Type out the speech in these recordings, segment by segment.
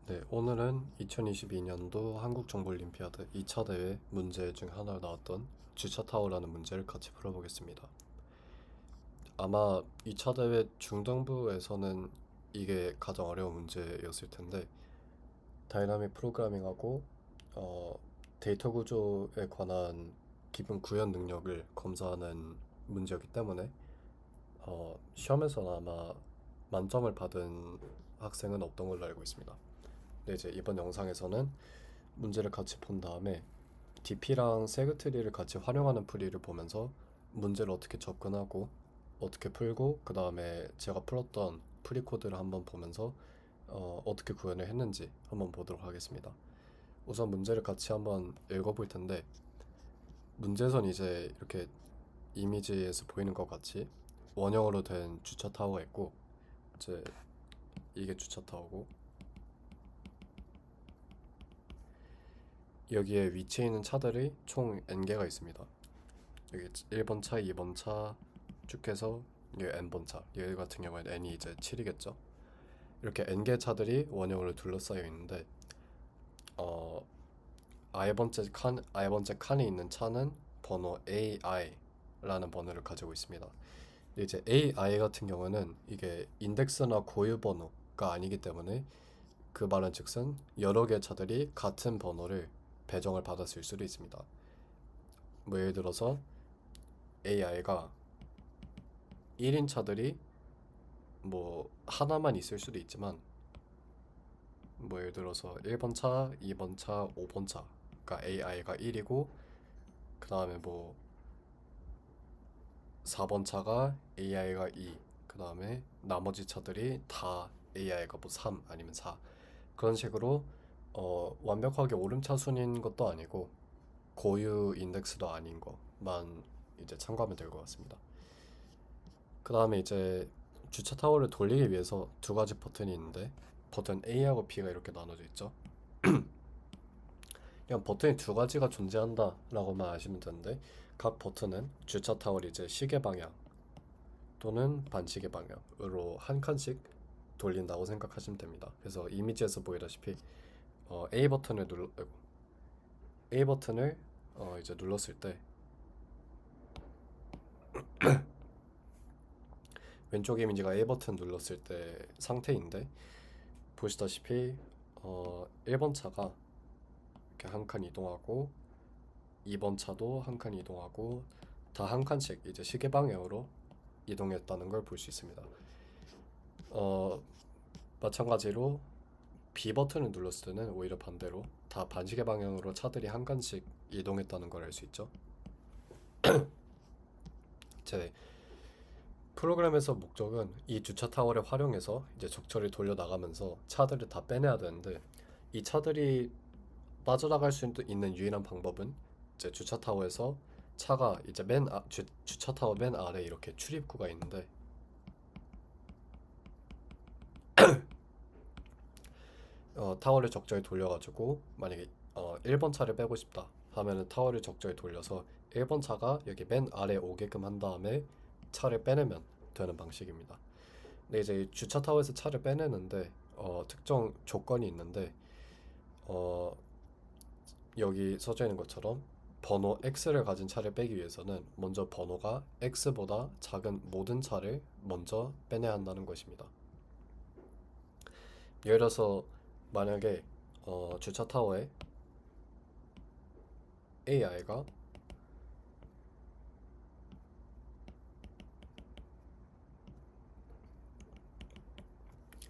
네, 오늘은 2022년도 한국정보올림피아드 2차 대회 문제 중 하나로 나왔던 주차 타워라는 문제를 같이 풀어보겠습니다. 아마 2차 대회 중등부에서는 이게 가장 어려운 문제였을 텐데 다이나믹 프로그래밍하고 어, 데이터 구조에 관한 기본 구현 능력을 검사하는 문제였기 때문에 시험에서는 아마 만점을 받은 학생은 없던 걸로 알고 있습니다. 네, 이제 이번 영상에서는 문제를 같이 본 다음에 DP랑 세그트리를 같이 활용하는 풀이를 보면서 문제를 어떻게 접근하고 어떻게 풀고 그 다음에 제가 풀었던 풀이 코드를 한번 보면서 어떻게 구현을 했는지 한번 보도록 하겠습니다. 우선 문제를 같이 한번 읽어볼 텐데 문제선 이제 이렇게 이미지에서 보이는 것 같이 원형으로 된 주차 타워가 있고 이제 이게 주차 타워고 여기에 위치해 있는 차들이 총 n개가 있습니다. 여기 1번 차, 2번 차 쭉 해서 여기 n번 차. 여기 같은 경우에는 n이 이제 7이겠죠. 이렇게 n개 차들이 원형으로 둘러싸여 있는데 어 i번째 칸에 있는 차는 번호 AI라는 번호를 가지고 있습니다. 근데 이제 AI 같은 경우는 이게 인덱스나 고유 번호가 아니기 때문에 그 말은 즉슨 여러 개의 차들이 같은 번호를 배정을 받았을 수도 있습니다. 뭐 예를 들어서 AI가 1인 차들이 뭐 하나만 있을 수도 있지만 뭐 예를 들어서 1번 차, 2번 차, 5번 차가 AI가 1이고 그 다음에 뭐 4번 차가 AI가 2, 그 다음에 나머지 차들이 다 AI가 뭐 3 아니면 4 그런 식으로 완벽하게 오름차순인 것도 아니고 고유 인덱스도 아닌 것만 이제 참고하면 될 것 같습니다. 그 다음에 이제 주차 타워를 돌리기 위해서 두 가지 버튼이 있는데 버튼 A하고 B가 이렇게 나눠져 있죠. 그냥 버튼이 두 가지가 존재한다 라고만 아시면 되는데 각 버튼은 주차 타워를 이제 시계 방향 또는 반시계 방향으로 한 칸씩 돌린다고 생각하시면 됩니다. 그래서 이미지에서 보이다시피 A 버튼을 A 버튼을 이제 눌렀을 때 왼쪽 이미지가 A 버튼 눌렀을 때 상태인데 보시다시피 1번 차가 이렇게 한 칸 이동하고 2번 차도 한 칸 이동하고 다 한 칸씩 이제 시계 방향으로 이동했다는 걸 볼 수 있습니다. 마찬가지로 B 버튼을 눌렀을 때는 오히려 반대로 다 반시계 방향으로 차들이 한 칸씩 이동했다는 걸 알 수 있죠. 제 프로그램에서 목적은 이 주차 타워를 활용해서 이제 적철을 돌려 나가면서 차들을 다 빼내야 되는데 이 차들이 빠져나갈 수 있는 유일한 방법은 이제 주차 타워에서 차가 이제 주차 타워 맨 아래 이렇게 출입구가 있는데 타워를 적절히 돌려가지고 만약에 1번 차를 빼고 싶다 하면은 타워를 적절히 돌려서 1번 차가 여기 맨 아래 오게끔 한 다음에 차를 빼내면 되는 방식입니다. 근데 이제 주차 타워에서 차를 빼내는데 특정 조건이 있는데 어, 여기 써져 있는 것처럼 번호 X를 가진 차를 빼기 위해서는 먼저 번호가 X보다 작은 모든 차를 먼저 빼내야 한다는 것입니다. 예를 들어서 만약에 주차 타워에 AI가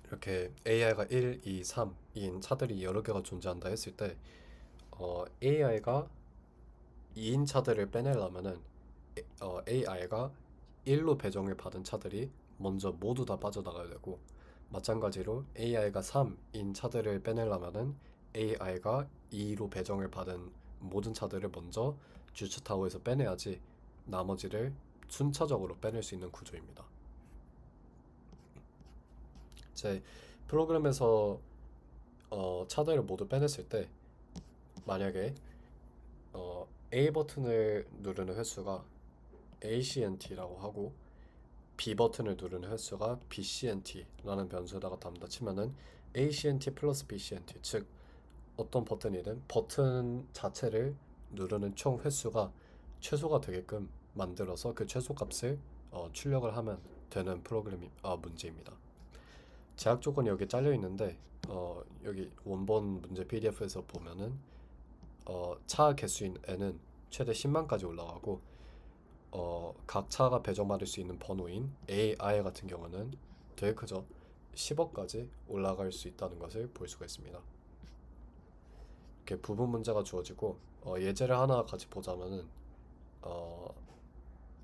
이렇게 AI가 1, 2, 3인 차들이 여러 개가 존재한다 했을 때 AI가 2인 차들을 빼내려면은 AI가 1로 배정을 받은 차들이 먼저 모두 다 빠져나가야 되고 마찬가지로 AI가 3인 차들을 빼내려면은 AI가 2로 배정을 받은 모든 차들을 먼저 주차 타워에서 빼내야지 나머지를 순차적으로 빼낼 수 있는 구조입니다. 제 프로그램에서 차들을 모두 빼냈을 때 만약에 A 버튼을 누르는 횟수가 ACNT라고 하고 B 버튼을 누르는 횟수가 BCNT라는 변수에다가 담다 치면은 ACNT 플러스 BCNT, 즉 어떤 버튼이든 버튼 자체를 누르는 총 횟수가 최소가 되게끔 만들어서 그 최소 값을 출력을 하면 되는 문제입니다. 제약 조건이 여기 잘려 있는데 여기 원본 문제 PDF에서 보면은 차 개수인 n은 최대 10만까지 올라가고 각 차가 배정받을 수 있는 번호인 AI 같은 경우는 되게 크죠. 10억까지 올라갈 수 있다는 것을 볼 수가 있습니다. 이렇게 부분 문제가 주어지고 예제를 하나 같이 보자면은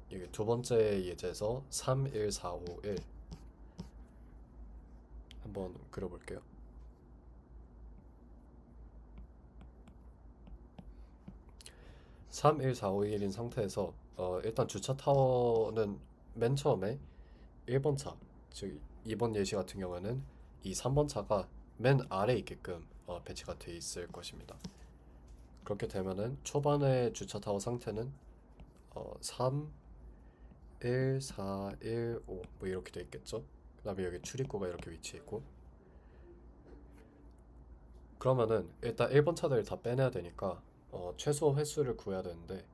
이게 두 번째 예제에서 3, 1, 4, 5, 1 한번 그려볼게요. 3, 1, 4, 5, 1인 상태에서 일단 주차 타워는 맨 처음에 1번 차, 즉 2번 예시 같은 경우에는 이 3번 차가 맨 아래에 있게끔 배치가 되어 있을 것입니다. 그렇게 되면은 초반에 주차 타워 상태는 3, 1, 4, 1, 5 뭐 이렇게 되어 있겠죠. 그 다음에 여기 출입구가 이렇게 위치해 있고, 그러면은 일단 1번 차들을 다 빼내야 되니까 최소 횟수를 구해야 되는데,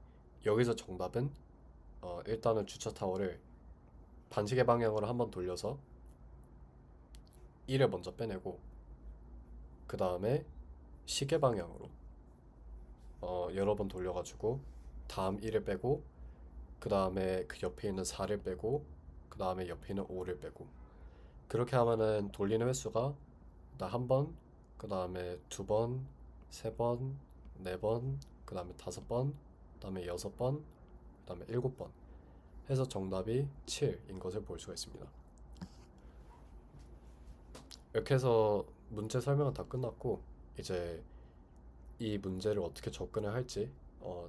여기서 정답은 일단은 주차 타워를 반시계 방향으로 한번 돌려서 1을 먼저 빼내고, 그 다음에 시계 방향으로 여러 번 돌려가지고 다음 1을 빼고, 그 다음에 그 옆에 있는 4를 빼고, 그 다음에 옆에 있는 5를 빼고, 그렇게 하면은 돌리는 횟수가 한 번, 그 다음에 두 번, 세 번, 네 번, 그 다음에 다섯 번, 그 다음에 여섯 번, 그 다음에 일곱 번 해서 정답이 7인 것을 볼 수가 있습니다. 이렇게 해서 문제 설명은 다 끝났고, 이제 이 문제를 어떻게 접근을 할지,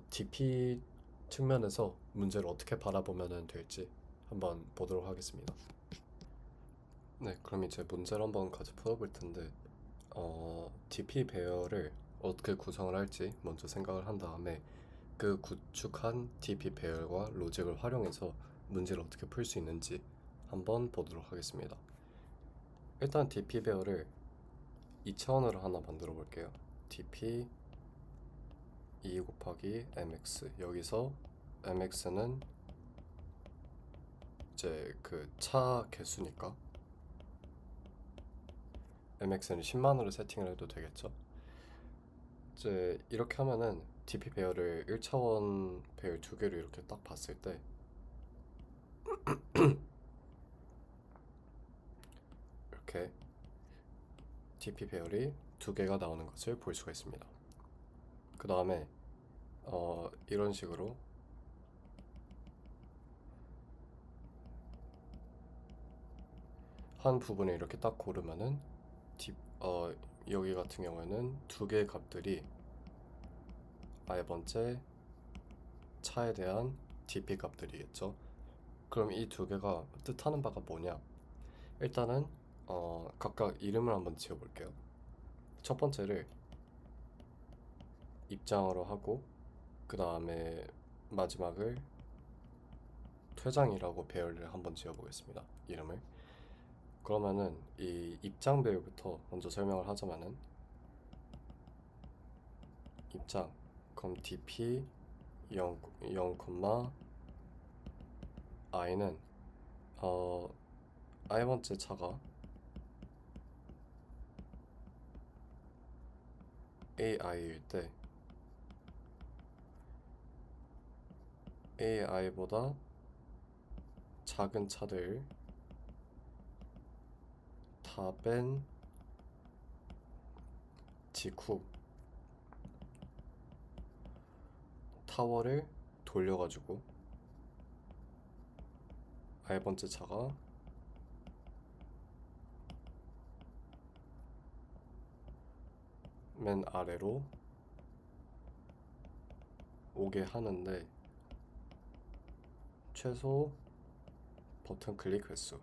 DP 측면에서 문제를 어떻게 바라보면 될지 한번 보도록 하겠습니다. 네, 그럼 이제 문제를 한번 같이 풀어볼 텐데, DP 배열을 어떻게 구성을 할지 먼저 생각을 한 다음에 그 구축한 DP 배열과 로직을 활용해서 문제를 어떻게 풀 수 있는지 한번 보도록 하겠습니다. 일단 DP 배열을 2차원으로 하나 만들어 볼게요. DP 2 곱하기 mx, 여기서 mx는 이제 그 차 개수니까 mx는 10만으로 세팅을 해도 되겠죠. 이제 이렇게 하면은 DP 배열을 1차원 배열 두 개로 이렇게 딱 봤을 때 이렇게 DP 배열이 두 개가 나오는 것을 볼 수가 있습니다. 그 다음에 이런 식으로 한 부분을 이렇게 딱 고르면은 여기 같은 경우에는 두 개의 값들이 아예 번째 차에 대한 DP 값들이겠죠. 그럼 이 두 개가 뜻하는 바가 뭐냐? 일단은 각각 이름을 한번 지어볼게요. 첫 번째를 입장으로 하고, 그 다음에 마지막을 퇴장이라고 배열을 한번 지어보겠습니다. 이름을. 그러면은 이 입장 배열부터 먼저 설명을 하자면은, 입장 그럼 dp 0, 0, i는 i 번째 차가 ai일 때 ai보다 작은 차들 다 뺀 직후 타워를 돌려가지고 i 번째 차가 맨 아래로 오게 하는데, 최소 버튼 클릭 횟수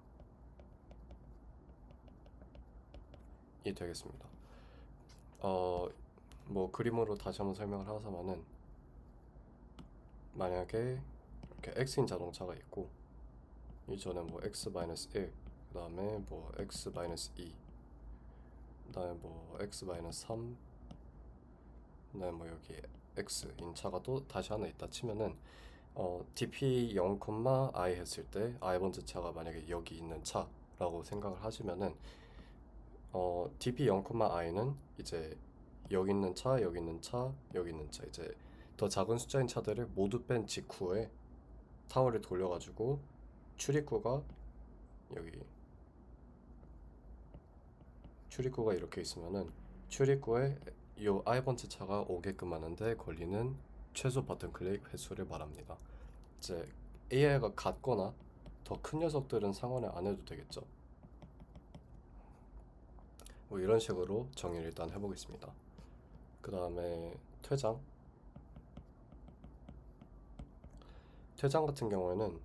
이 되겠습니다. 뭐 그림으로 다시 한번 설명을 하자면은, 만약에 이렇게 X인 자동차가 있고, 이전에 뭐 X-1, 그 다음에 뭐 X-2 그다음에 뭐 x-3, 그다음에 뭐 여기 x인 차가 또 다시 하나 있다 치면은 dp 0, i 했을 때 i번째 차가 만약에 여기 있는 차라고 생각을 하시면은 dp 0, i는 이제 여기 있는 차, 여기 있는 차, 여기 있는 차, 이제 더 작은 숫자인 차들을 모두 뺀 직후에 타워를 돌려가지고 출입구가 여기 출입구가 이렇게 있으면은 출입구에 요 i번째 차가 오게끔 하는데 걸리는 최소 버튼 클릭 횟수를 말합니다. 이제 AI가 같거나 더 큰 녀석들은 상관을 안 해도 되겠죠. 뭐 이런 식으로 정의를 일단 해보겠습니다. 그 다음에 퇴장 같은 경우에는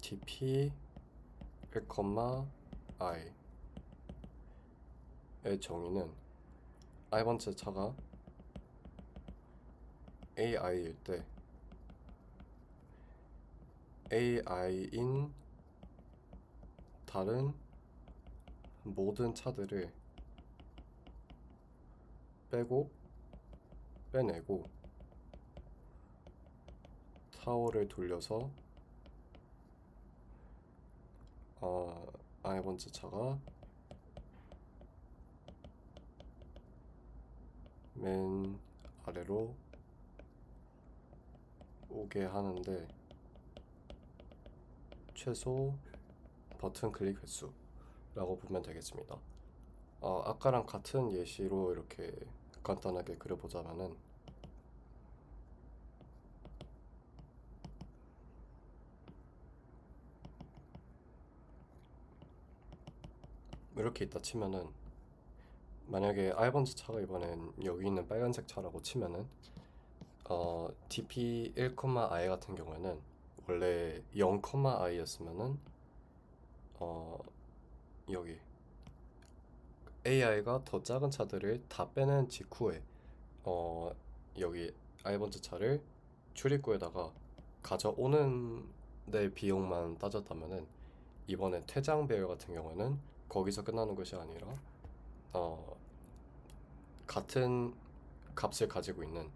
dp 1, i의 정의는 i번째 차가 ai일 때 ai인 다른 모든 차들을 빼고 빼내고 타워를 돌려서 i번째 차가 맨 아래로 오게 하는데 최소 버튼 클릭 횟수라고 보면 되겠습니다. 아까랑 같은 예시로 이렇게 간단하게 그려보자면은 이렇게 있다 치면은 만약에 i번째 차가 이번엔 여기 있는 빨간색 차라고 치면은 dp 1, i 같은 경우에는 원래 0, i였으면은 여기 AI가 더 작은 차들을 다 빼낸 직후에 여기 i번째 차를 출입구에다가 가져오는 데 비용만 따졌다면은 이번에 퇴장 배열 같은 경우에는 거기서 끝나는 것이 아니라 같은 값을 가지고 있는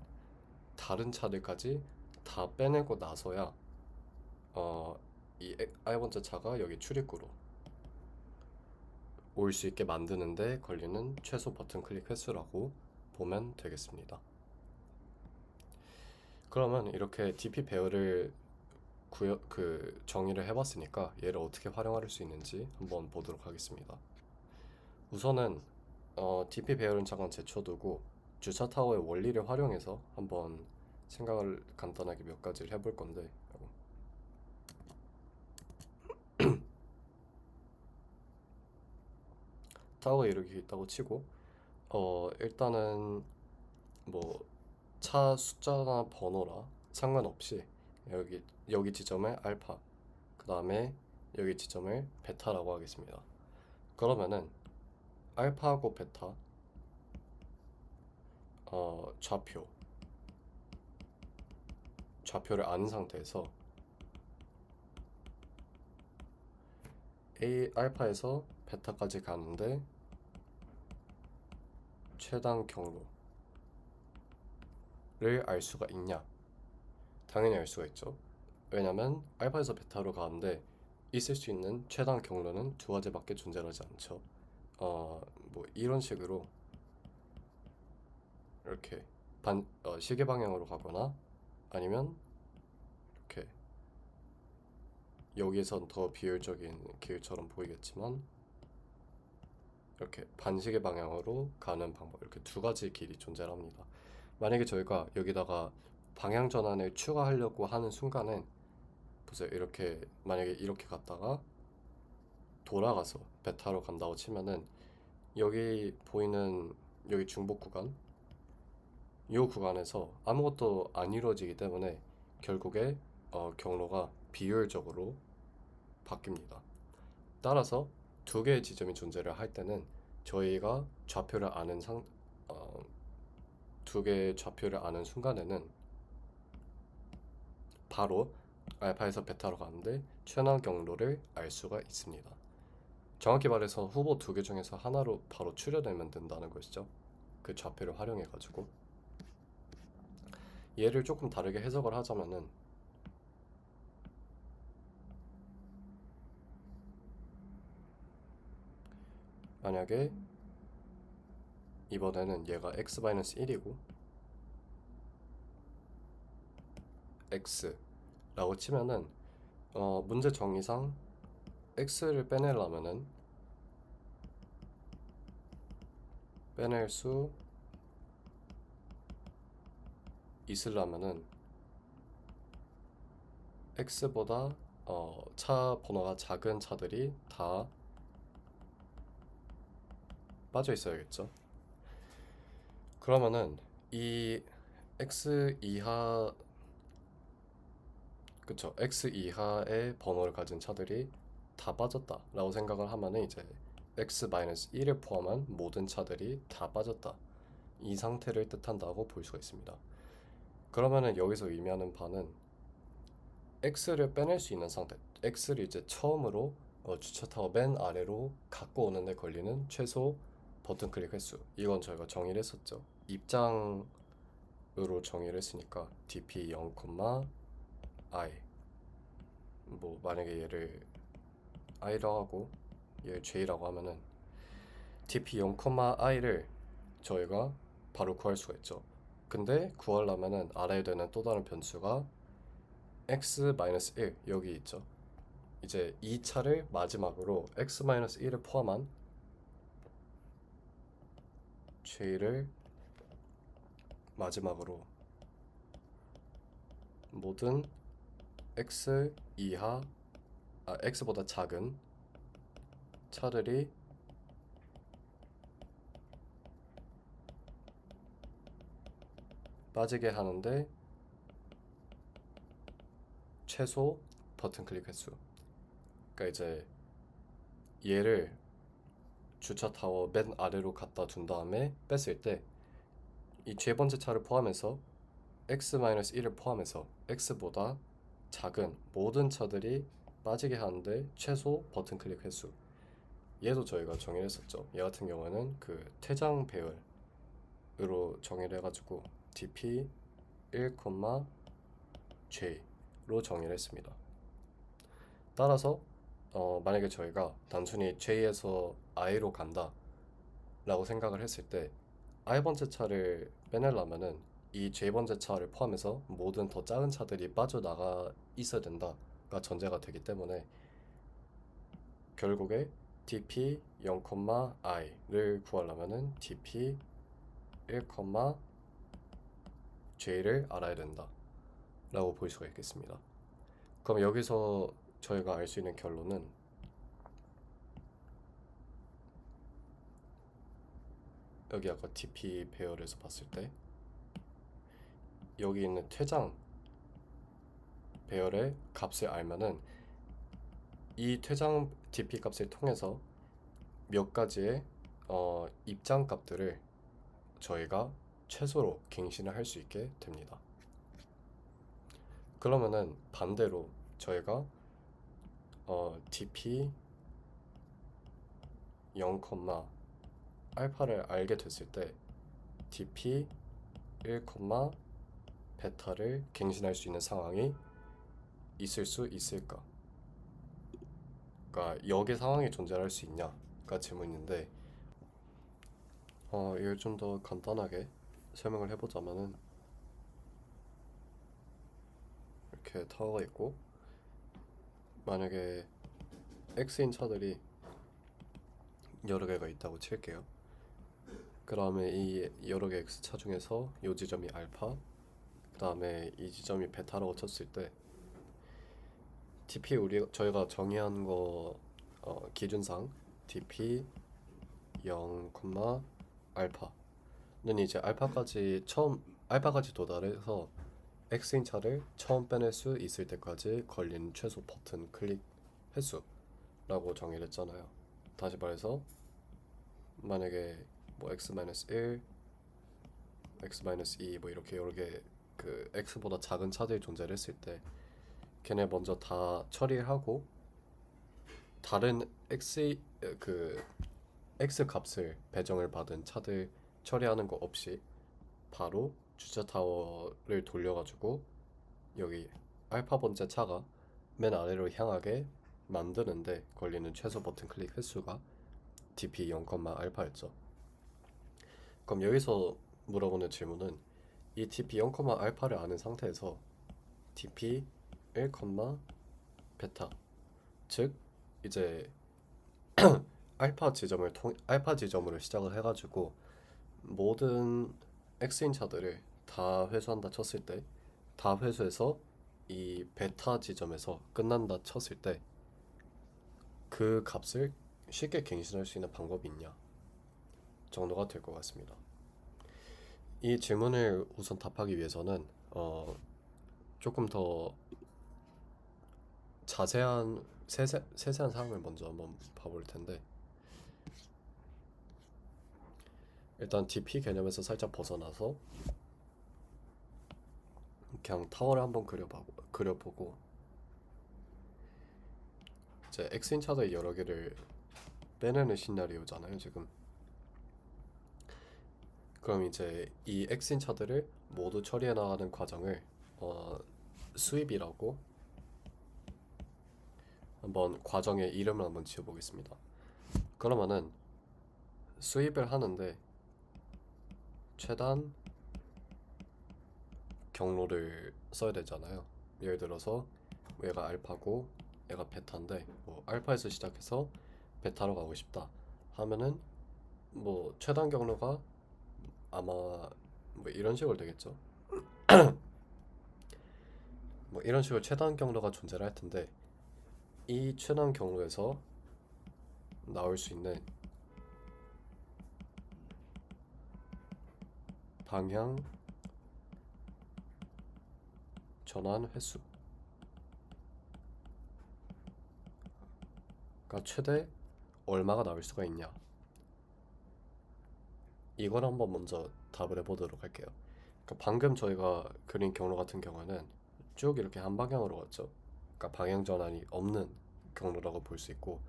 다른 차들까지 다 빼내고 나서야 이 i번째 차가 여기 출입구로 올 수 있게 만드는데 걸리는 최소 버튼 클릭 횟수라고 보면 되겠습니다. 그러면 이렇게 DP 배열을 정의를 해봤으니까 얘를 어떻게 활용할 수 있는지 한번 보도록 하겠습니다. 우선은 DP 배열은 잠깐 제쳐두고 주차 타워의 원리를 활용해서 한번 생각을 간단하게 몇 가지를 해볼 건데, 타워가 이렇게 있다고 치고 일단은 뭐 차 숫자나 번호라 상관없이 여기 지점을 알파, 그 다음에 여기 지점을 베타라고 하겠습니다. 그러면은 알파하고 베타 좌표를 아는 상태에서 알파에서 베타까지 가는데 최단 경로를 알 수가 있냐? 당연히 알 수가 있죠. 왜냐면 알파에서 베타로 가는데 있을 수 있는 최단 경로는 두 가지밖에 존재하지 않죠. 뭐 이런 식으로 이렇게 시계 방향으로 가거나 아니면 이렇게 여기에선 더 비효율적인 길처럼 보이겠지만 이렇게 반시계 방향으로 가는 방법, 이렇게 두 가지 길이 존재합니다. 만약에 저희가 여기다가 방향 전환을 추가하려고 하는 순간에 보세요. 이렇게 만약에 이렇게 갔다가 돌아가서 베타로 간다고 치면은 여기 보이는 여기 중복 구간, 이 구간에서 아무것도 안 이루어지기 때문에 결국에 경로가 비효율적으로 바뀝니다. 따라서 두 개의 지점이 존재를 할 때는 저희가 좌표를 아는 두 개의 좌표를 아는 순간에는 바로 알파에서 베타로 가는데 최단 경로를 알 수가 있습니다. 정확히 말해서 후보 두 개 중에서 하나로 바로 추려내면 된다는 것이죠. 그 좌표를 활용해가지고 얘를 조금 다르게 해석을 하자면은 만약에 이번에는 얘가 x-1이고 x라고 치면은 문제 정의상 x를 빼낼 수 있으려면은 x보다 차 번호가 작은 차들이 다 빠져 있어야겠죠. 그러면은 이 x 이하 그쵸, x 이하의 번호를 가진 차들이 다 빠졌다 라고 생각을 하면은 이제 x-1을 포함한 모든 차들이 다 빠졌다, 이 상태를 뜻한다고 볼 수가 있습니다. 그러면은 여기서 의미하는 바는 x를 빼낼 수 있는 상태, x를 이제 처음으로 주차 타워 맨 아래로 갖고 오는데 걸리는 최소 버튼 클릭 횟수, 이건 저희가 정의를 했었죠. 입장으로 정의를 했으니까 dp 0, i, 뭐 만약에 얘를 i라고 하고 얘를 j라고 하면은 dp 0, i를 저희가 바로 구할 수가 있죠. 근데 구하려면은 알아야 되는 또 다른 변수가 x-1 여기 있죠. 이제 이 차를 마지막으로 x-1을 포함한 j를 마지막으로 모든 x 이하 x보다 작은 차들이 빠지게 하는데 최소 버튼 클릭 횟수. 그러니까 이제 얘를 주차 타워 맨 아래로 갖다 둔 다음에 뺐을 때 이 세 번째 차를 포함해서 x-1을 포함해서 x보다 작은 모든 차들이 빠지게 하는데 최소 버튼 클릭 횟수, 얘도 저희가 정의를 했었죠. 얘 같은 경우에는 그 퇴장 배열으로 정의를 해가지고 dp 1, j로 정의를 했습니다. 따라서 만약에 저희가 단순히 j에서 i로 간다 라고 생각을 했을 때 i번째 차를 빼내려면은 이 j번째 차를 포함해서 모든 더 작은 차들이 빠져나가 있어야 된다가 전제가 되기 때문에 결국에 dp 0, i를 구하려면은 dp 1, j를 알아야 된다 라고 볼 수가 있겠습니다. 그럼 여기서 저희가 알 수 있는 결론은 여기 아까 dp 배열에서 봤을 때 여기 있는 퇴장 배열의 값을 알면은 이 퇴장 dp 값을 통해서 몇 가지의 입장 값들을 저희가 최소로 갱신을 할 수 있게 됩니다. 그러면은 반대로 저희가 dp 0, 알파를 알게 됐을 때 dp 1, 베타를 갱신할 수 있는 상황이 있을 수 있을까? 그러니까 역의 상황이 존재할 수 있냐가 질문인데 이걸 좀 더 간단하게 설명을 해보자면은 이렇게 타워가 있고 만약에 x인 차들이 여러 개가 있다고 칠게요. 그 다음에 이 여러 개 x차 중에서 이 지점이 알파, 그 다음에 이 지점이 베타라고 쳤을 때 dp 저희가 정의한 거 기준상 dp 0, 알파는 이제 알파까지 도달해서 x인 차를 처음 빼낼 수 있을 때까지 걸린 최소 버튼 클릭 횟수라고 정의를 했잖아요. 다시 말해서 만약에 뭐 x-1, x-2 뭐 이렇게 여러 개 그 x보다 작은 차들이 존재를 했을 때 걔네 먼저 다 처리하고 다른 그 x 값을 배정을 받은 차들 처리하는 거 없이 바로 주차 타워를 돌려가지고 여기 알파 번째 차가 맨 아래로 향하게 만드는데 걸리는 최소 버튼 클릭 횟수가 dp 0, 알파였죠. 그럼 여기서 물어보는 질문은 이 dp 0, 알파를 아는 상태에서 dp 1, 베타, 즉 이제 알파 지점으로 시작을 해가지고 모든 x인 차들을 다 회수한다 쳤을 때, 다 회수해서 이 베타 지점에서 끝난다 쳤을 때 그 값을 쉽게 갱신할 수 있는 방법이 있냐 정도가 될 것 같습니다. 이 질문을 우선 답하기 위해서는 조금 더 세세한 사항을 먼저 한번 봐볼 텐데, 일단 DP 개념에서 살짝 벗어나서 그냥 타워를 한번 그려보고 이제 X인 차들 여러 개를 빼내는 시나리오잖아요 지금. 그럼 이제 이 X인 차들을 모두 처리해 나가는 과정을 수입이라고 한번 과정의 이름을 한번 지어보겠습니다. 그러면은 수입을 하는데 최단 경로를 써야 되잖아요. 예를 들어서 얘가 알파고 얘가 베타인데 뭐 알파에서 시작해서 베타로 가고 싶다 하면은 뭐 최단 경로가 아마 뭐 이런 식으로 되겠죠. 뭐 이런 식으로 최단 경로가 존재를 할 텐데 이 최단 경로에서 나올 수 있는 방향 전환 횟수가 최대 얼마가 나올 수가 있냐, 이걸 한번 먼저 답을 해보도록 할게요. 그러니까 방금 저희가 그린 경로 같은 경우는 쭉 이렇게 한 방향으로 갔죠. 그러니까 방향 전환이 없는 경로라고 볼 수 있고,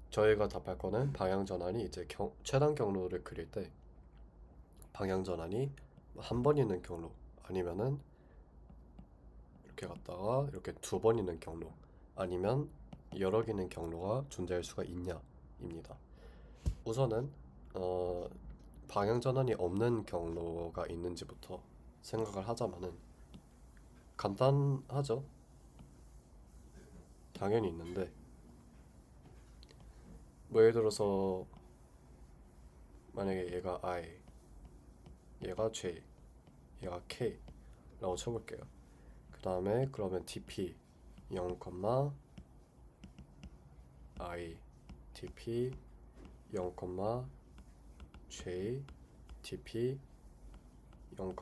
저희가 답할 거는 방향 전환이 이제 최단 경로를 그릴 때 방향 전환이 한 번 있는 경로 아니면은 이렇게 갔다가 이렇게 두 번 있는 경로 아니면 여러 개 있는 경로가 존재할 수가 있냐입니다. 우선은 방향 전환이 없는 경로가 있는지부터 생각을 하자면은 간단하죠. 당연히 있는데 뭐 예를 들어서 만약에 얘가 I, 얘가 J, 얘가 K 라고 쳐볼게요. 그 다음에 그러면 DP 0, I, DP 0, J, DP 0,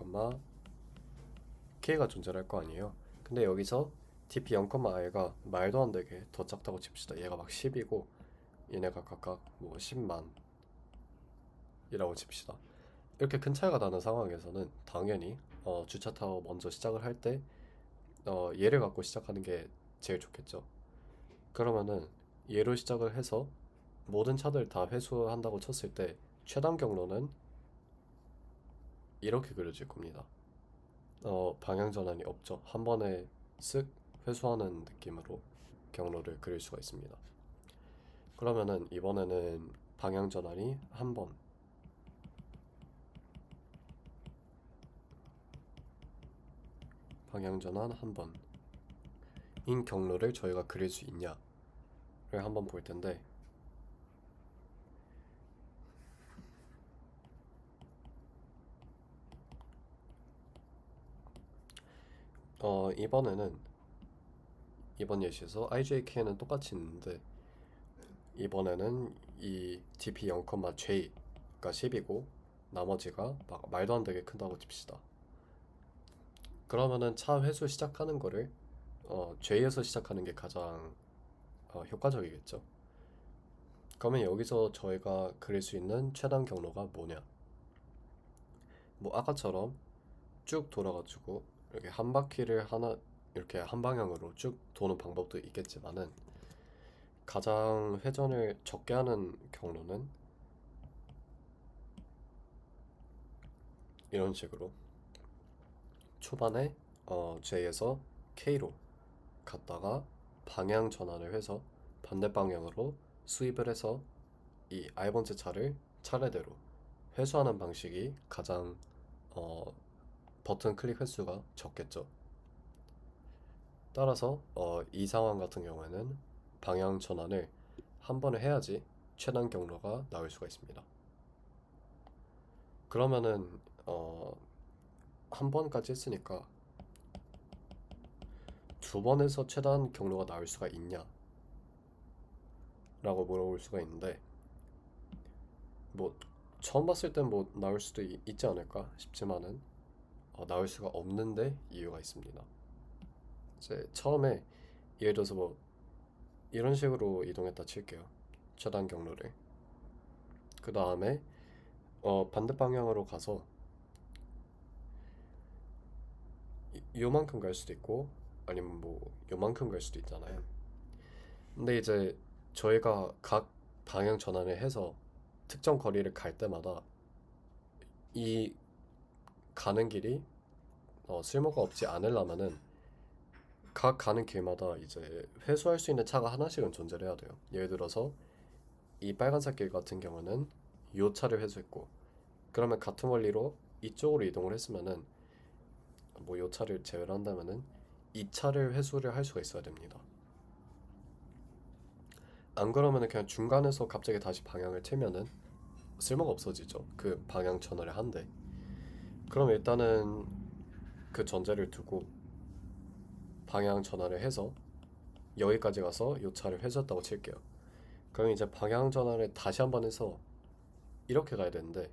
K가 존재할 거 아니에요. 근데 여기서 DP 0, I가 말도 안 되게 더 작다고 칩시다. 얘가 막 10이고 얘네가 각각 뭐 10만 이라고 칩시다. 이렇게 큰 차이가 나는 상황에서는 당연히 주차 타워 먼저 시작을 할 때 얘를 갖고 시작하는 게 제일 좋겠죠. 그러면은 얘로 시작을 해서 모든 차들 다 회수한다고 쳤을 때 최단 경로는 이렇게 그려질 겁니다. 방향 전환이 없죠. 한 번에 쓱 회수하는 느낌으로 경로를 그릴 수가 있습니다. 그러면은 이번에는 방향 전환이 한 번, 방향 전환 한 번인 경로를 저희가 그릴 수 있냐를 한번 볼 텐데, 이번 예시에서 IJK는 똑같이 있는데 이번에는 이 DP 0, J가 10이고 나머지가 막 말도 안 되게 큰다고 칩시다. 그러면은 차 회수 시작하는 거를 J에서 시작하는 게 가장 효과적이겠죠. 그러면 여기서 저희가 그릴 수 있는 최단 경로가 뭐냐? 뭐 아까처럼 쭉 돌아가지고 이렇게 한 바퀴를 하나 이렇게 한 방향으로 쭉 도는 방법도 있겠지만은 가장 회전을 적게 하는 경로는 이런 식으로 초반에 J에서 K로 갔다가 방향 전환을 해서 반대 방향으로 수입을 해서 이 I번째 차를 차례대로 회수하는 방식이 가장 어, 버튼 클릭 횟수가 적겠죠. 따라서 이 상황 같은 경우에는 방향 전환을 한 번에 해야지 최단 경로가 나올 수가 있습니다. 그러면은 한 번까지 했으니까 두 번에서 최단 경로가 나올 수가 있냐? 라고 물어볼 수가 있는데 뭐 처음 봤을 땐 뭐 나올 수도 있지 않을까 싶지만은 나올 수가 없는데 이유가 있습니다. 이제 처음에 예를 들어서 뭐 이런 식으로 이동했다 칠게요. 최단 경로를. 그 다음에 반대 방향으로 가서 요만큼 갈 수도 있고 아니면 뭐 요만큼 갈 수도 있잖아요. 근데 이제 저희가 각 방향 전환을 해서 특정 거리를 갈 때마다 이 가는 길이 쓸모가 없지 않으려면은 각 가는 길마다 이제 회수할 수 있는 차가 하나씩은 존재를 해야 돼요. 예를 들어서 이 빨간색 길 같은 경우는 요 차를 회수했고 그러면 같은 원리로 이쪽으로 이동을 했으면은 뭐 요 차를 제외를 한다면은 이 차를 회수를 할 수가 있어야 됩니다. 안 그러면은 그냥 중간에서 갑자기 다시 방향을 틀면은 쓸모가 없어지죠. 그 방향 전환을 한데. 그럼 일단은 그 전제를 두고 방향 전환을 해서 여기까지 가서 요 차를 회수했다고 칠게요. 그럼 이제 방향 전환을 다시 한번 해서 이렇게 가야 되는데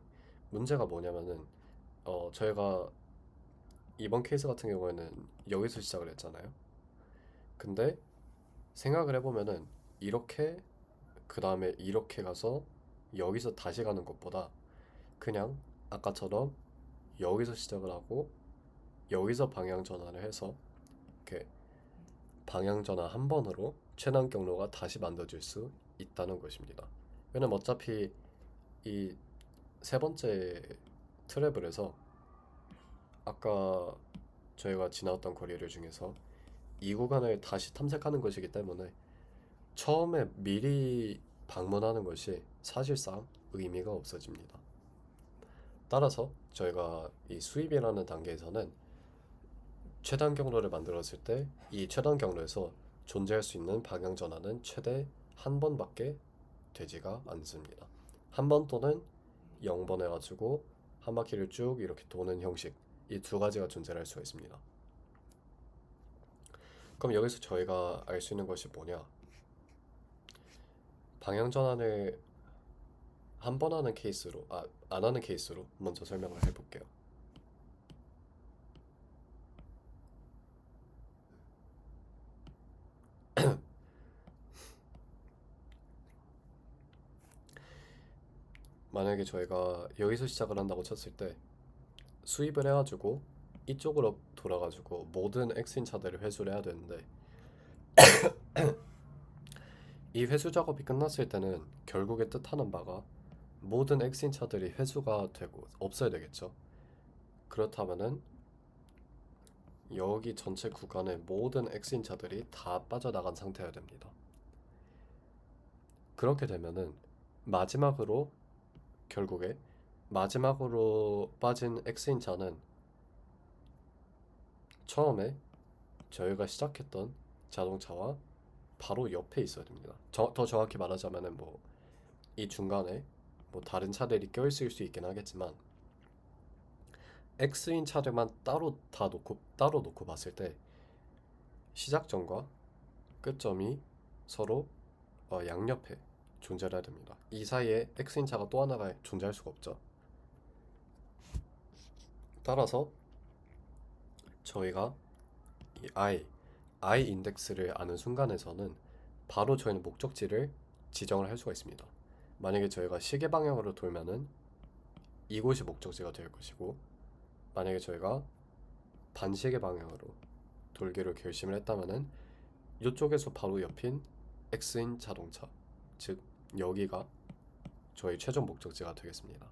문제가 뭐냐면은 저희가 이번 케이스 같은 경우에는 여기서 시작을 했잖아요. 근데 생각을 해보면은 이렇게 그 다음에 이렇게 가서 여기서 다시 가는 것보다 그냥 아까처럼 여기서 시작을 하고 여기서 방향 전환을 해서 이렇게 방향 전환 한 번으로 최단 경로가 다시 만들어질 수 있다는 것입니다. 왜냐면 어차피 이 세 번째 트래블에서 아까 저희가 지나왔던 거리를 중에서 이 구간을 다시 탐색하는 것이기 때문에 처음에 미리 방문하는 것이 사실상 의미가 없어집니다. 따라서 저희가 이 수입이라는 단계에서는 최단 경로를 만들었을 때 이 최단 경로에서 존재할 수 있는 방향 전환은 최대 한 번밖에 되지가 않습니다. 한 번 또는 0번 해가지고 한 바퀴를 쭉 이렇게 도는 형식 이 두 가지가 존재할 수가 있습니다. 그럼 여기서 저희가 알 수 있는 것이 뭐냐? 방향 전환을 한 번 하는 케이스로 안 하는 케이스로 먼저 설명을 해볼게요. 만약에 저희가 여기서 시작을 한다고 쳤을 때 수입을 해가지고 이쪽으로 돌아가지고 모든 X인 차들을 회수를 해야 되는데 이 회수 작업이 끝났을 때는 결국에 뜻하는 바가 모든 X인 차들이 회수가 되고 없어야 되겠죠. 그렇다면은 여기 전체 구간의 모든 X인 차들이 다 빠져나간 상태여야 됩니다. 그렇게 되면은 마지막으로 결국에 마지막으로 빠진 X인 차는 처음에 저희가 시작했던 자동차와 바로 옆에 있어야 됩니다. 더 정확히 말하자면은 뭐 이 중간에 뭐 다른 차들이 껴있을 수 있긴 하겠지만 X인 차들만 따로 놓고 봤을 때 시작점과 끝점이 서로 양옆에 존재를 해야 됩니다. 이 사이에 X인 차가 또 하나가 존재할 수가 없죠. 따라서 저희가 이 I 인덱스를 아는 순간에서는 바로 저희는 목적지를 지정을 할 수가 있습니다. 만약에 저희가 시계 방향으로 돌면은 이곳이 목적지가 될 것이고 만약에 저희가 반시계 방향으로 돌기로 결심을 했다면은 이쪽에서 바로 옆인 X인 자동차, 즉 여기가 저희 최종 목적지가 되겠습니다.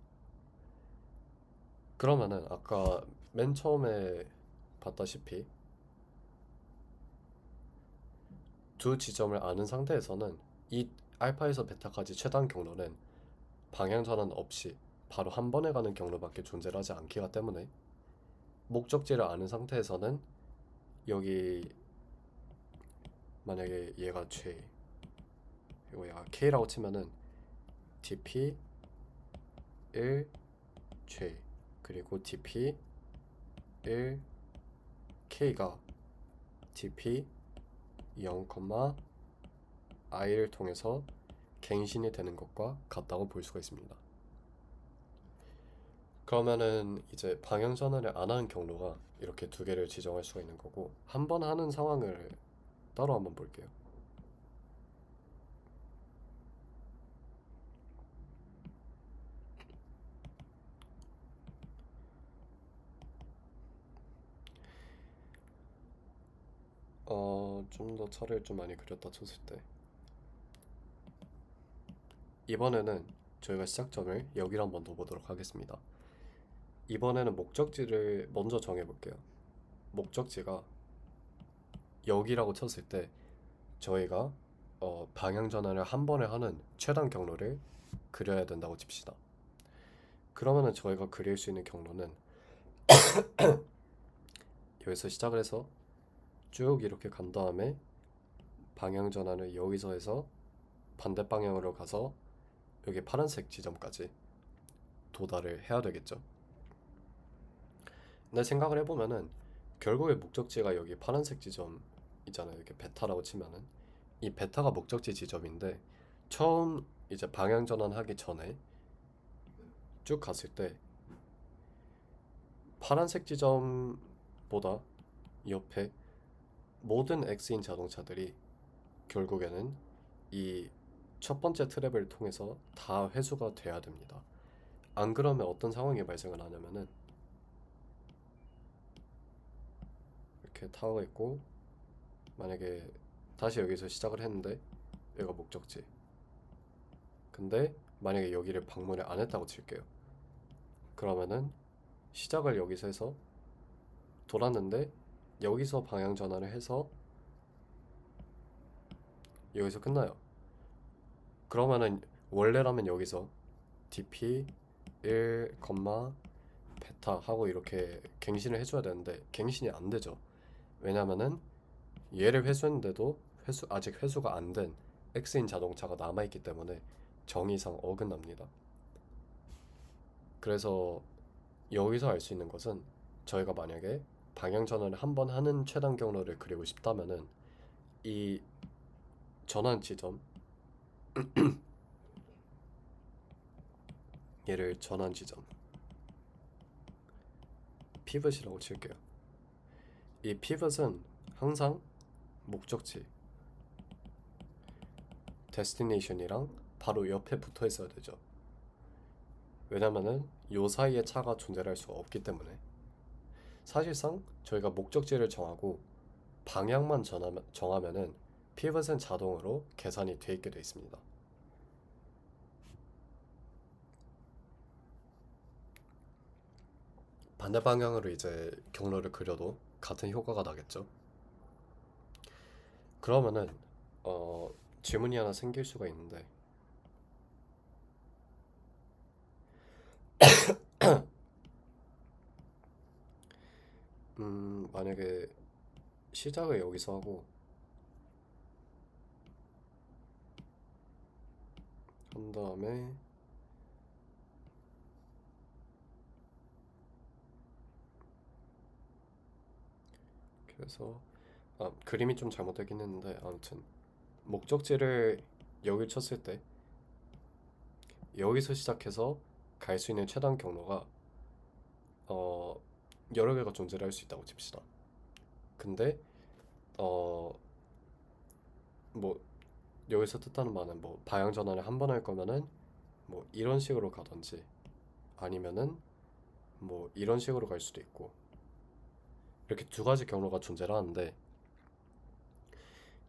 그러면은 아까 맨 처음에 봤다시피 두 지점을 아는 상태에서는 이 알파에서 베타까지 최단 경로는 방향 전환 없이 바로 한 번에 가는 경로밖에 존재하지 않기가 때문에 목적지를 아는 상태에서는 여기 만약에 얘가 J 그리고 얘가 K라고 치면은 DP 1 J 그리고 DP 1 K가 DP 0, I를 통해서 갱신이 되는 것과 같다고 볼 수가 있습니다. 그러면은 이제 방향 전환을 안 하는 경로가 이렇게 두 개를 지정할 수가 있는 거고, 한 번 하는 상황을 따로 한번 볼게요. 좀 더 차를 좀 많이 그렸다 쳤을 때 이번에는 저희가 시작점을 여기로 한번 둬보도록 하겠습니다. 이번에는 목적지를 먼저 정해볼게요. 목적지가 여기라고 쳤을 때 저희가 방향 전환을 한 번에 하는 최단 경로를 그려야 된다고 칩시다. 그러면은 저희가 그릴 수 있는 경로는 여기서 시작을 해서 쭉 이렇게 간 다음에 방향 전환을 여기서 해서 반대 방향으로 가서 여기 파란색 지점까지 도달을 해야 되겠죠. 근데 생각을 해보면은 결국에 목적지가 여기 파란색 지점 있잖아요. 이렇게 베타라고 치면은 이 베타가 목적지 지점인데, 처음 이제 방향 전환하기 전에 쭉 갔을 때 파란색 지점보다 옆에 모든 X인 자동차들이 결국에는 이 첫 번째 트랩을 통해서 다 회수가 돼야 됩니다. 안 그러면 어떤 상황이 발생을 하냐면은 이렇게 타워가 있고, 만약에 다시 여기서 시작을 했는데 여기가 목적지, 근데 만약에 여기를 방문을 안 했다고 칠게요. 그러면은 시작을 여기서 해서 돌았는데 여기서 방향 전환을 해서 여기서 끝나요. 그러면은 원래라면 여기서 dp 1, 베타 하고 이렇게 갱신을 해줘야 되는데 갱신이 안 되죠. 왜냐면은 얘를 회수했는데도 아직 회수가 안 된 X인 자동차가 남아있기 때문에 정의상 어긋납니다. 그래서 여기서 알 수 있는 것은, 저희가 만약에 방향 전환을 한 번 하는 최단 경로를 그리고 싶다면은 이 전환 지점, 얘를 전환 지점 피벗이라고 칠게요. 이 피벗은 항상 목적지 데스티네이션이랑 바로 옆에 붙어 있어야 되죠. 왜냐면은 요 사이에 차가 존재할 수가 없기 때문에. 사실상 저희가 목적지를 정하고 방향만 정하면은 피벗은 자동으로 계산이 돼 있게 돼 있습니다. 반대 방향으로 이제 경로를 그려도 같은 효과가 나겠죠. 그러면은 질문이 하나 생길 수가 있는데, 만약에 시작을 여기서 하고 한 다음에 그래서 그림이 좀 잘못되긴 했는데, 아무튼 목적지를 여기 쳤을 때 여기서 시작해서 갈 수 있는 최단 경로가 어, 여러 개가 존재를 할 수 있다고 칩시다. 근데 어, 뭐 여기서 뜻하는 바는 뭐 방향 전환을 한 번 할 거면은 뭐 이런 식으로 가든지, 아니면은 뭐 이런 식으로 갈 수도 있고, 이렇게 두 가지 경로가 존재를 하는데,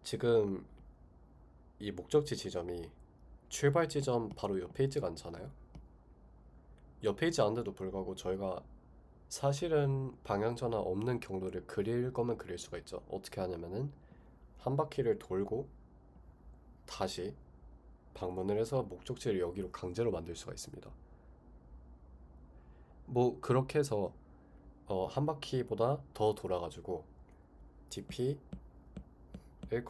지금 이 목적지 지점이 출발 지점 바로 옆에 있지가 않잖아요. 옆에 있지 않은데도 불구하고 저희가 사실은 방향전환 없는 경로를 그릴 거면 그릴 수가 있죠. 어떻게 하냐면은 한 바퀴를 돌고 다시 방문을 해서 목적지를 여기로 강제로 만들 수가 있습니다. 뭐 그렇게 해서 한 바퀴보다 더 돌아가지고 dp 1,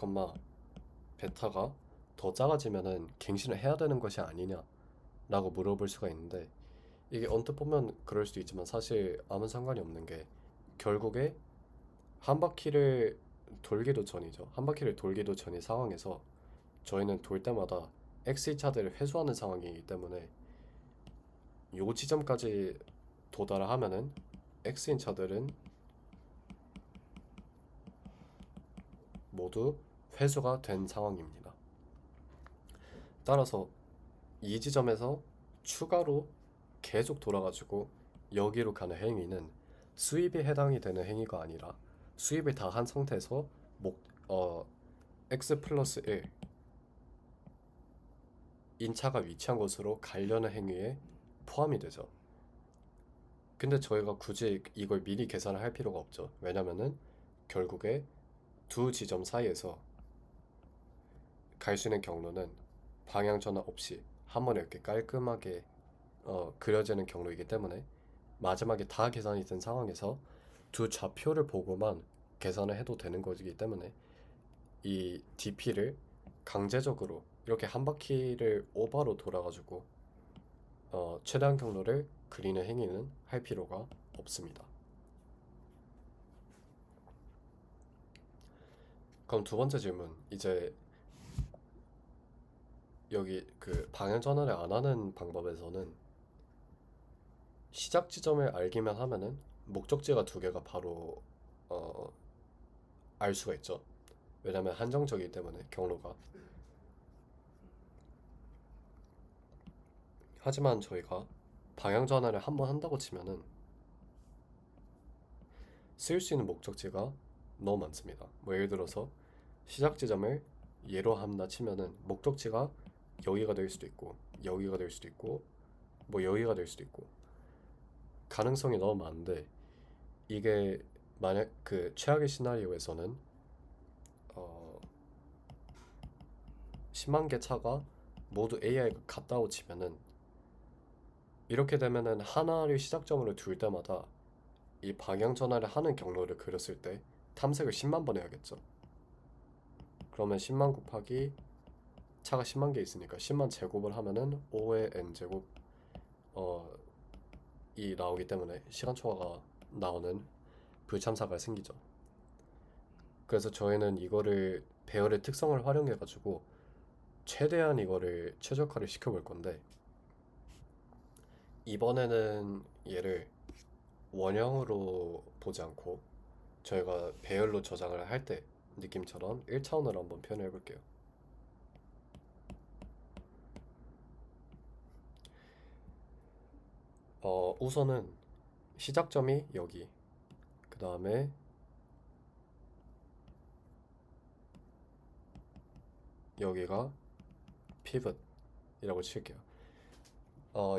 베타가 더 작아지면은 갱신을 해야 되는 것이 아니냐라고 물어볼 수가 있는데, 이게 언뜻 보면 그럴 수도 있지만 사실 아무 상관이 없는 게, 결국에 한 바퀴를 돌기도 전이죠. 한 바퀴를 돌기도 전인 상황에서 저희는 돌 때마다 X2차들을 회수하는 상황이기 때문에 요 지점까지 도달하면은 X인 차들은 모두 회수가 된 상황입니다. 따라서 이 지점에서 추가로 계속 돌아가지고 여기로 가는 행위는 수입에 해당이 되는 행위가 아니라 수입을 다 한 상태에서 목, 어, x 플러스 1 인차가 위치한 곳으로 가려는 행위에 포함이 되죠. 근데 저희가 굳이 이걸 미리 계산을 할 필요가 없죠. 왜냐면은 결국에 두 지점 사이에서 갈 수 있는 경로는 방향 전환 없이 한 번에 이렇게 깔끔하게 그려지는 경로이기 때문에 마지막에 다 계산이 된 상황에서 두 좌표를 보고만 계산을 해도 되는 것이기 때문에 이 DP를 강제적으로 이렇게 한 바퀴를 오버로 돌아가지고 최대한 경로를 그리는 행위는 할 필요가 없습니다. 그럼 두 번째 질문, 이제 여기 그 방향 전환을 안 하는 방법에서는 시작 지점을 알기만 하면은 목적지가 두 개가 바로 어, 알 수가 있죠. 왜냐면 한정적이기 때문에 경로가. 하지만 저희가 방향 전환을 한번 한다고 치면은 쓸 수 있는 목적지가 너무 많습니다. 뭐 예를 들어서 시작 지점을 예로 한다 치면은 목적지가 여기가 될 수도 있고 여기가 될 수도 있고 뭐 여기가 될 수도 있고 가능성이 너무 많은데, 이게 만약 그 최악의 시나리오에서는 어 10만 개 차가 모두 AI가 같다고 치면은, 이렇게 되면은 하나를 시작점으로 둘 때마다 이 방향 전환을 하는 경로를 그렸을 때 탐색을 10만 번 해야겠죠. 그러면 10만 곱하기 차가 10만 개 있으니까 10만 제곱을 하면은 5의 n제곱 이 나오기 때문에 시간 초과가 나오는 불참사가 생기죠. 그래서 저희는 이거를 배열의 특성을 활용해 가지고 최대한 이거를 최적화를 시켜볼 건데, 이번에는 얘를 원형으로 보지 않고 저희가 배열로 저장을 할 때 느낌처럼 1차원으로 한번 표현해 볼게요. 우선은 시작점이 여기, 그 다음에 여기가 피벗이라고 칠게요.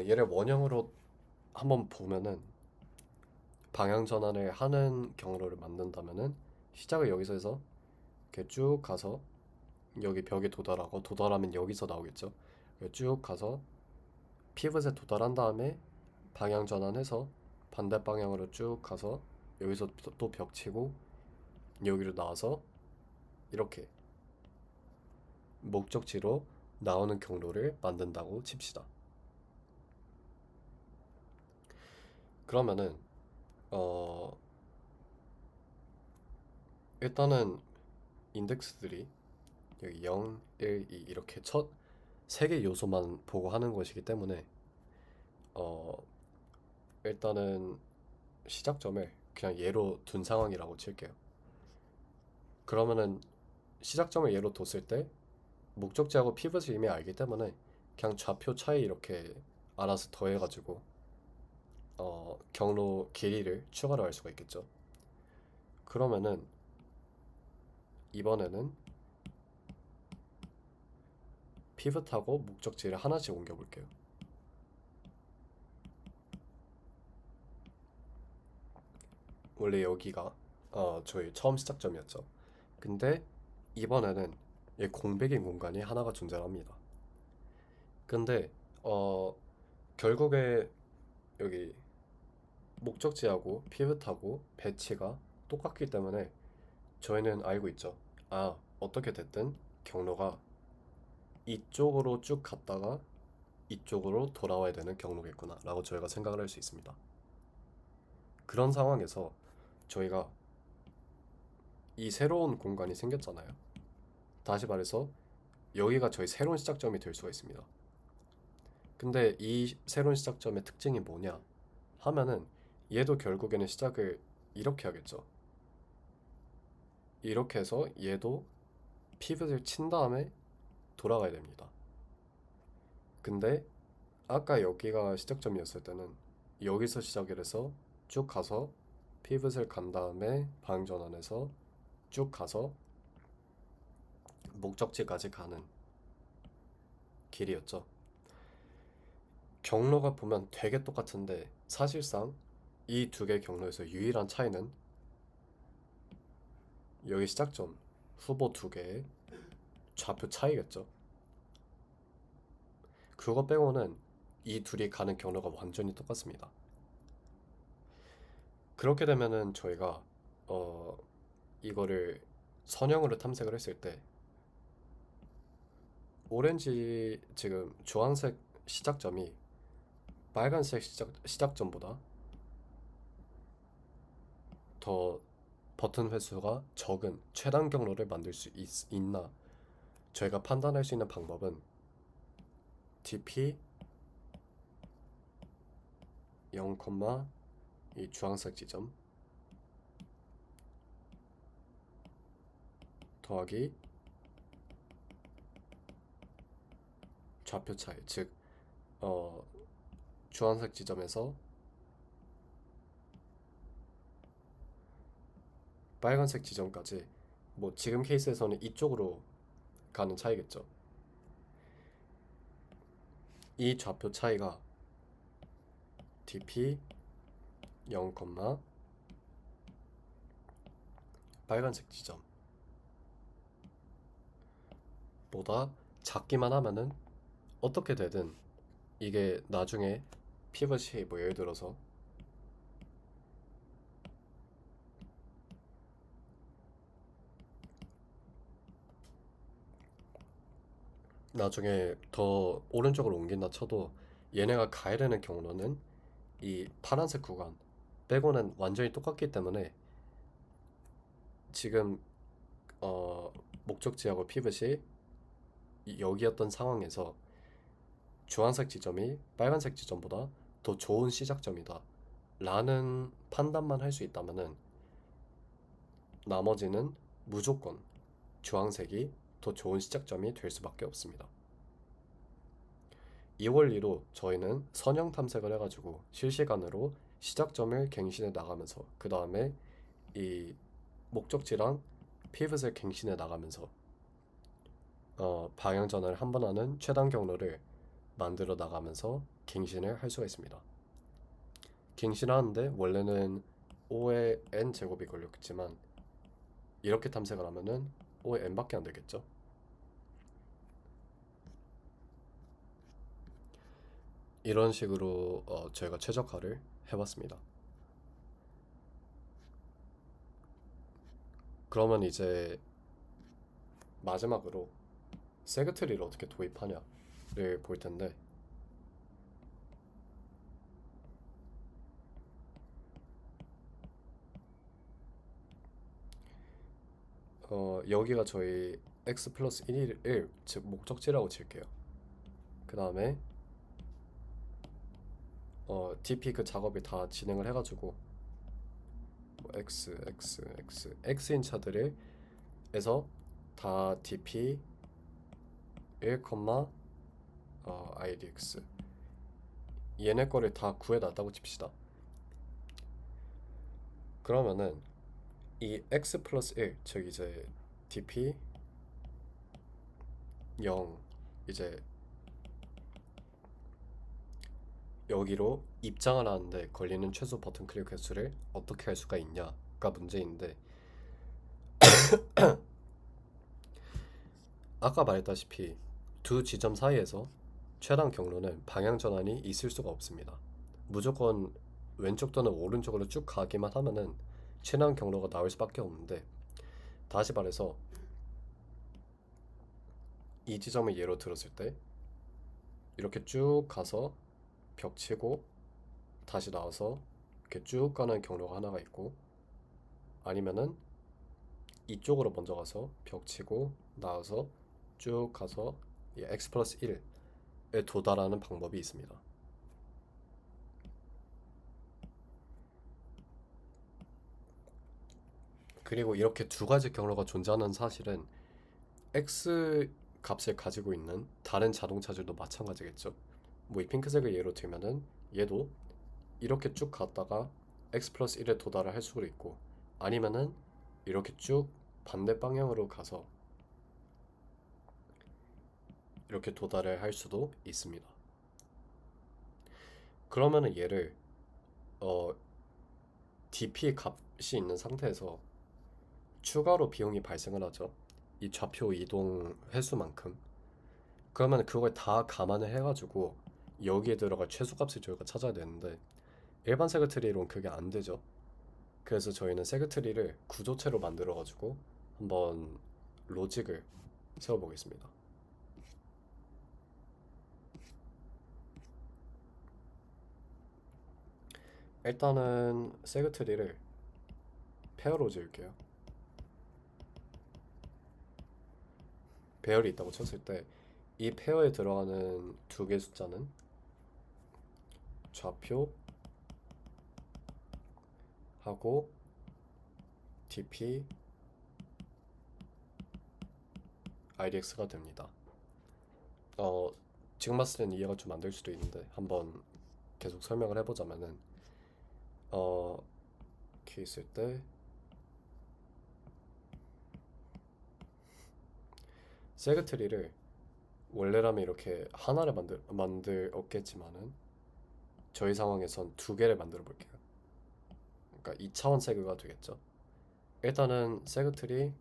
얘를 원형으로 한번 보면은 방향 전환을 하는 경로를 만든다면은 시작을 여기서 해서 이렇게 쭉 가서 여기 벽에 도달하고, 도달하면 여기서 나오겠죠. 쭉 가서 피벗에 도달한 다음에 방향 전환해서 반대 방향으로 쭉 가서 여기서 또 벽 치고 여기로 나와서 이렇게 목적지로 나오는 경로를 만든다고 칩시다. 그러면은 어 일단은 인덱스들이 여기 0, 1, 2 이렇게 첫 세 개 요소만 보고 하는 것이기 때문에 어 일단은 시작점을 그냥 예로 둔 상황이라고 칠게요. 그러면은 시작점을 예로 뒀을 때 목적지하고 피벗을 이미 알기 때문에 그냥 좌표 차이 이렇게 알아서 더해가지고 경로 길이를 추가로 할 수가 있겠죠. 그러면은 이번에는 피벗하고 목적지를 하나씩 옮겨 볼게요. 원래 여기가 저희 처음 시작점이었죠. 근데 이번에는 이 공백인 공간이 하나가 존재합니다. 근데 어 결국에 여기 목적지하고 피벗하고 배치가 똑같기 때문에 저희는 알고 있죠. 아, 어떻게 됐든 경로가 이쪽으로 쭉 갔다가 이쪽으로 돌아와야 되는 경로겠구나 라고 저희가 생각을 할 수 있습니다. 그런 상황에서 저희가 이 새로운 공간이 생겼잖아요. 다시 말해서 여기가 저희 새로운 시작점이 될 수가 있습니다. 근데 이 새로운 시작점의 특징이 뭐냐 하면은 얘도 결국에는 시작을 이렇게 하겠죠. 이렇게 해서 얘도 피벗을 친 다음에 돌아가야 됩니다. 근데 아까 여기가 시작점이었을 때는 여기서 시작을 해서 쭉 가서 피벗을 간 다음에 방향전환해서 쭉 가서 목적지까지 가는 길이었죠. 경로가 보면 되게 똑같은데 사실상 이 두 개의 경로에서 유일한 차이는 여기 시작점 후보 두 개의 좌표 차이겠죠. 그거 빼고는 이 둘이 가는 경로가 완전히 똑같습니다. 그렇게 되면은 저희가 이거를 선형으로 탐색을 했을 때 오렌지 지금 주황색 시작점이 빨간색 시작점보다 더 버튼 횟수가 적은 최단 경로를 만들 수 있나 저희가 판단할 수 있는 방법은 DP 0, 이 주황색 지점 더하기 좌표 차이 즉 주황색 지점에서 빨간색 지점까지 뭐 지금 케이스에서는 이쪽으로 가는 차이겠죠. 이 좌표 차이가 DP 0, 빨간색 지점보다 작기만 하면은 어떻게 되든 이게 나중에 피벗이 뭐 예를 들어서 나중에 더 오른쪽으로 옮긴다 쳐도 얘네가 가야 되는 경로는 이 파란색 구간 빼고는 완전히 똑같기 때문에 지금 목적지하고 피벗이 여기였던 상황에서 주황색 지점이 빨간색 지점보다 더 좋은 시작점이다 라는 판단만 할 수 있다면은 나머지는 무조건 주황색이 더 좋은 시작점이 될 수밖에 없습니다. 이 원리로 저희는 선형 탐색을 해가지고 실시간으로 시작점을 갱신해 나가면서 그 다음에 이 목적지랑 피벗을 갱신해 나가면서 방향 전환을 한 번 하는 최단 경로를 만들어 나가면서 갱신을 할 수가 있습니다. 갱신하는데 원래는 5의 n 제곱이 걸렸겠지만 이렇게 탐색을 하면은 5의 n밖에 안 되겠죠. 이런 식으로 저희가 최적화를 해봤습니다. 그러면 이제 마지막으로 세그트리를 어떻게 도입하냐를 볼 텐데 여기가 저희 x 플러스 1, 즉 목적지라고 칠게요. 그 다음에 DP 그 작업이 다 진행을 해가지고 x인 차들을 에서 다 DP 1, idx 얘네 거를 다 구해놨다고 칩시다. 그러면은 이 x 플러스 1, 즉 이제 DP 0 이제 여기로 입장을 하는데 걸리는 최소 버튼 클릭 횟수를 어떻게 할 수가 있냐가 문제인데, 아까 말했다시피 두 지점 사이에서 최단 경로는 방향 전환이 있을 수가 없습니다. 무조건 왼쪽 또는 오른쪽으로 쭉 가기만 하면은 최단 경로가 나올 수밖에 없는데, 다시 말해서 이 지점을 예로 들었을 때 이렇게 쭉 가서 벽 치고 다시 나와서 이렇게 쭉 가는 경로가 하나가 있고, 아니면은 이쪽으로 먼저 가서 벽 치고 나와서 쭉 가서 x 플러스 1에 도달하는 방법이 있습니다. 그리고 이렇게 두 가지 경로가 존재하는 사실은 x 값을 가지고 있는 다른 자동차들도 마찬가지겠죠. 뭐 이 핑크색을 예로 들면은 얘도 이렇게 쭉 갔다가 x 플러스 1에 도달을 할 수도 있고, 아니면은 이렇게 쭉 반대 방향으로 가서 이렇게 도달을 할 수도 있습니다. 그러면은 얘를 dp 값이 있는 상태에서 추가로 비용이 발생을 하죠. 이 좌표 이동 횟수만큼. 그러면 그걸 다 감안을 해가지고 여기에 들어갈 최소값을 저희가 찾아야 되는데, 일반 세그트리로는 그게 안 되죠. 그래서 저희는 세그트리를 구조체로 만들어가지고 한번 로직을 세워보겠습니다. 일단은 세그트리를 페어로 지을게요. 배열이 있다고 쳤을 때 이 페어에 들어가는 두 개의 숫자는 좌표 하고 dp idx가 됩니다. 지금 봤을 때는 이해가 좀 안 될 수도 있는데 한번 계속 설명을 해보자면은, 이렇게 있을 때 세그트리를 원래라면 이렇게 하나를 만들었겠지만은 저희 상황에선 두 개를 만들어 볼게요. 그러니까 2차원 세그가 되겠죠. 일단은 세그트리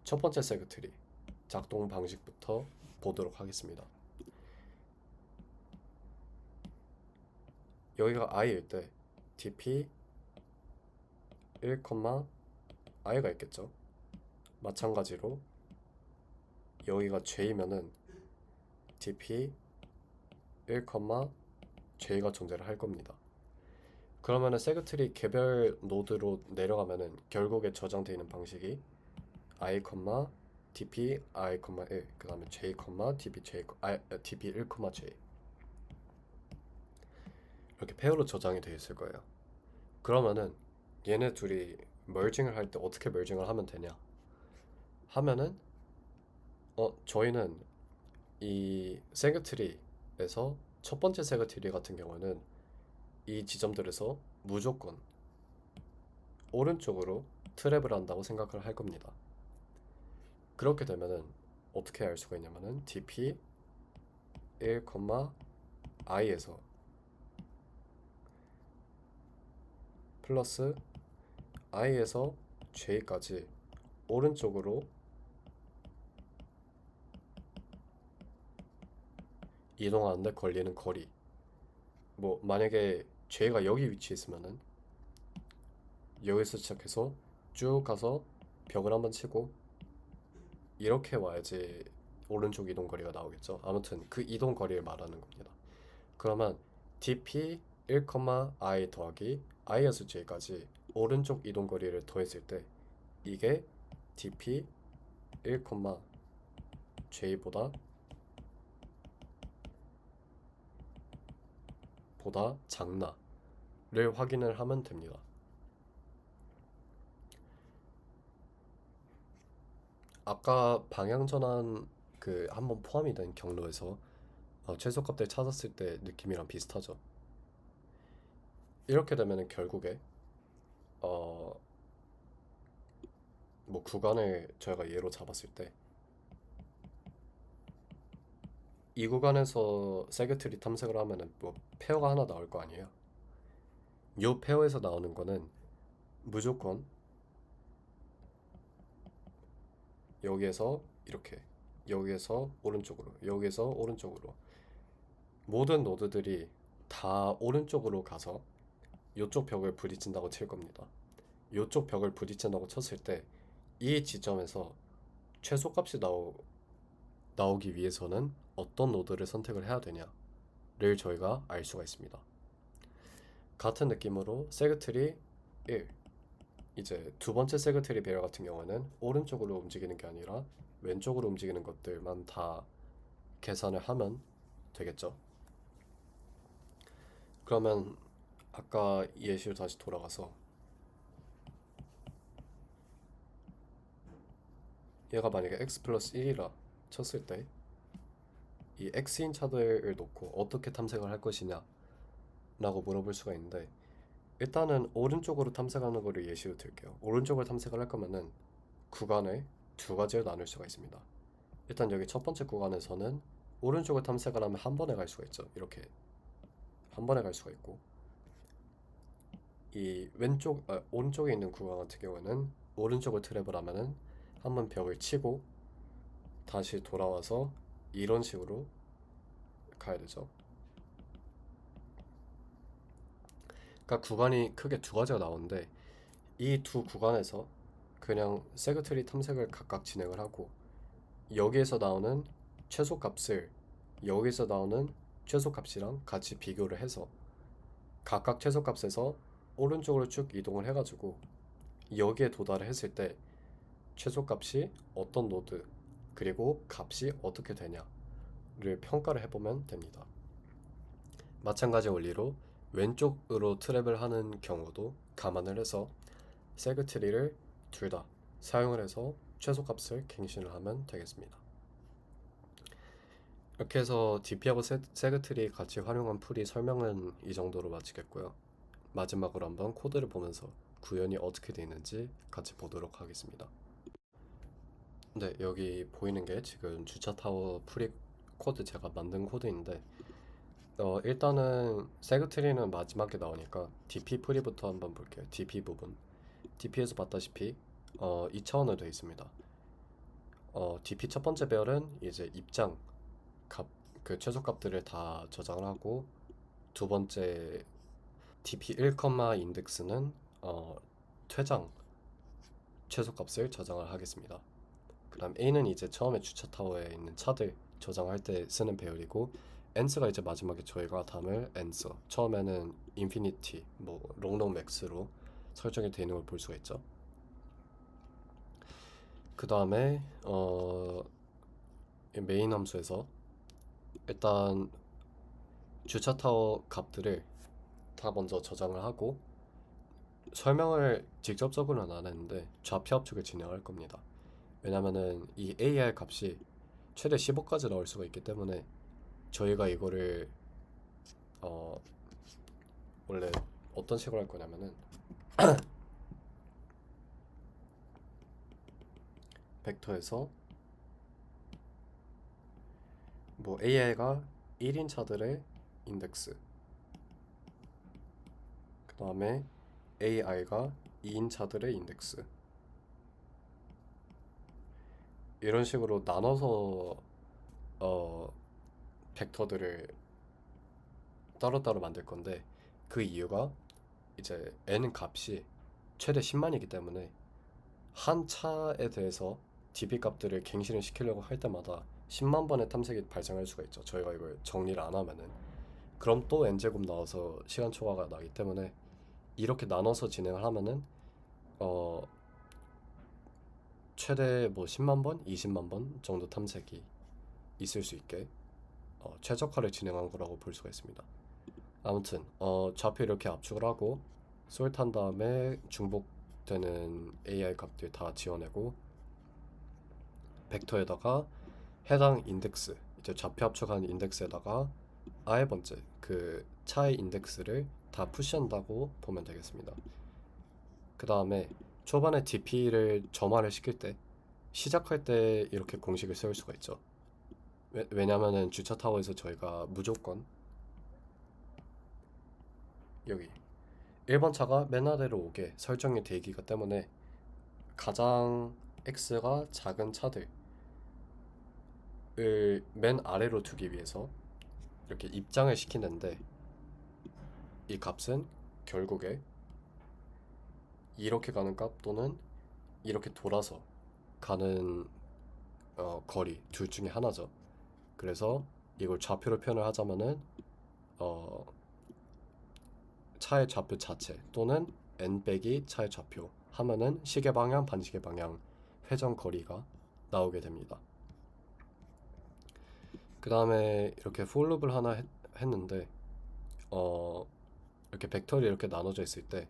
첫 번째 세그트리 작동 방식부터 보도록 하겠습니다. 여기가 i일 때 dp 1, i가 있겠죠. 마찬가지로 여기가 j면은 dp 1, j가 존재를 할 겁니다. 그러면은 세그트리 개별 노드로 내려가면은 결국에 저장되어 있는 방식이 i, dp i, 1, 그 다음에 j, dp 1, j 이렇게 페어로 저장이 되어 있을 거예요. 그러면은 얘네 둘이 멀징을 할 때 어떻게 멀징을 하면 되냐 하면은, 저희는 이 세그트리에서 첫 번째 세그트리 같은 경우는 이 지점들에서 무조건 오른쪽으로 트랩을 한다고 생각을 할 겁니다. 그렇게 되면은 어떻게 알 수가 있냐면은 dp 1, i에서 플러스 i에서 j까지 오른쪽으로 이동하는데 걸리는 거리, 뭐 만약에 j가 여기 위치에 있으면은 여기서 시작해서 쭉 가서 벽을 한번 치고 이렇게 와야지 오른쪽 이동 거리가 나오겠죠. 아무튼 그 이동 거리를 말하는 겁니다. 그러면 dp 1, i 더하기 i에서 j까지 오른쪽 이동 거리를 더했을 때 이게 dp 1, j보다 작나를 확인을 하면 됩니다. 아까 방향 전환 그 한번 포함이 된 경로에서 최소값들 찾았을 때 느낌이랑 비슷하죠. 이렇게 되면은 결국에 뭐 구간을 저희가 예로 잡았을 때 이 구간에서 세그트리 탐색을 하면은 뭐 페어가 하나 나올 거 아니에요. 요 페어에서 나오는 거는 무조건 여기에서 이렇게, 여기에서 오른쪽으로, 여기에서 오른쪽으로, 모든 노드들이 다 오른쪽으로 가서 이쪽 벽을 부딪힌다고 칠 겁니다. 이쪽 벽을 부딪힌다고 쳤을 때 이 지점에서 최소값이 나오기 위해서는 어떤 노드를 선택을 해야 되냐를 저희가 알 수가 있습니다. 같은 느낌으로 세그트리 1, 이제 두 번째 세그트리 배열 같은 경우는 오른쪽으로 움직이는 게 아니라 왼쪽으로 움직이는 것들만 다 계산을 하면 되겠죠. 그러면 아까 예시로 다시 돌아가서 얘가 만약에 x 플러스 1이라 쳤을 때 이 x인 차들을 놓고 어떻게 탐색을 할 것이냐 라고 물어볼 수가 있는데, 일단은 오른쪽으로 탐색하는 거를 예시로 들게요. 오른쪽으로 탐색을 할 거면은 구간을 두 가지로 나눌 수가 있습니다. 일단 여기 첫 번째 구간에서는 오른쪽을 탐색을 하면 한 번에 갈 수가 있죠. 이렇게 한 번에 갈 수가 있고, 이 오른쪽에 있는 구간 같은 경우는 오른쪽을 트랩을 하면은 한번 벽을 치고 다시 돌아와서 이런 식으로 가야 되죠. 그러니까 구간이 크게 두 가지가 나오는데, 이 두 구간에서 그냥 세그트리 탐색을 각각 진행을 하고, 여기에서 나오는 최소값을 여기서 나오는 최소값이랑 같이 비교를 해서 각각 최소값에서 오른쪽으로 쭉 이동을 해가지고 여기에 도달을 했을 때 최소값이 어떤 노드 그리고 값이 어떻게 되냐를 평가를 해보면 됩니다. 마찬가지 원리로 왼쪽으로 트랩을 하는 경우도 감안을 해서 세그트리를 둘 다 사용을 해서 최소값을 갱신을 하면 되겠습니다. 이렇게 해서 DP하고 세그트리 같이 활용한 풀이 설명은 이 정도로 마치겠고요. 마지막으로 한번 코드를 보면서 구현이 어떻게 되어 있는지 같이 보도록 하겠습니다. 네, 여기 보이는 게 지금 주차 타워 풀이 코드 제가 만든 코드인데, 일단은 세그트리는 마지막에 나오니까 DP 풀이부터 한번 볼게요. DP 부분. DP에서 봤다시피 2차원으로 되어 있습니다. DP 첫 번째 배열은 이제 입장 값, 그 최소값들을 다 저장을 하고, 두 번째 DP 1, 인덱스는 퇴장 최소값을 저장을 하겠습니다. 그 다음 A는 이제 처음에 주차 타워에 있는 차들 저장할 때 쓰는 배열이고, n스가 이제 마지막에 저희가 담을 n스, 처음에는 인피니티, 뭐 롱롱 맥스로 설정이 되어 있는 걸 볼 수가 있죠. 그 다음에 메인 함수에서 일단 주차 타워 값들을 다 먼저 저장을 하고, 설명을 직접적으로는 안 했는데 좌표 압축을 진행할 겁니다. 왜냐면은 이 AR 값이 최대 15까지 나올 수가 있기 때문에 저희가 이거를 원래 어떤 식으로 할 거냐면은 벡터에서 뭐 AI가 1인 차들의 인덱스, 그 다음에 AI가 2인 차들의 인덱스, 이런 식으로 나눠서 벡터들을 따로따로 만들 건데, 그 이유가 이제 n 값이 최대 10만이기 때문에 한 차에 대해서 DP 값들을 갱신을 시키려고 할 때마다 10만 번의 탐색이 발생할 수가 있죠. 저희가 이걸 정리를 안 하면은. 그럼 또 n제곱 나와서 시간 초과가 나기 때문에 이렇게 나눠서 진행을 하면은 어 최대 뭐 10만 번, 20만 번 정도 탐색이 있을 수 있게 최적화를 진행한 거라고 볼 수가 있습니다. 아무튼 좌표 이렇게 압축을 하고 솔트한 다음에 중복되는 AI 값들 다 지워내고, 벡터에다가 해당 인덱스, 이제 좌표 압축한 인덱스에다가 아예 번째 그 차의 인덱스를 다 푸시한다고 보면 되겠습니다. 그 다음에 초반에 DP를 점화를 시킬 때 시작할 때 이렇게 공식을 세울 수가 있죠. 왜냐면은 주차 타워에서 저희가 무조건 여기 1번 차가 맨 아래로 오게 설정이 돼 있기 때문에 가장 X가 작은 차들을 맨 아래로 두기 위해서 이렇게 입장을 시키는데, 이 값은 결국에 이렇게 가는 값 또는 이렇게 돌아서 가는 거리 둘 중에 하나죠. 그래서 이걸 좌표로 표현을 하자면은 어, 차의 좌표 자체 또는 n 빼기 차의 좌표 하면은 시계 방향, 반시계 방향, 회전 거리가 나오게 됩니다. 그 다음에 이렇게 for loop을 하나 했는데 이렇게 벡터리 이렇게 나눠져 있을 때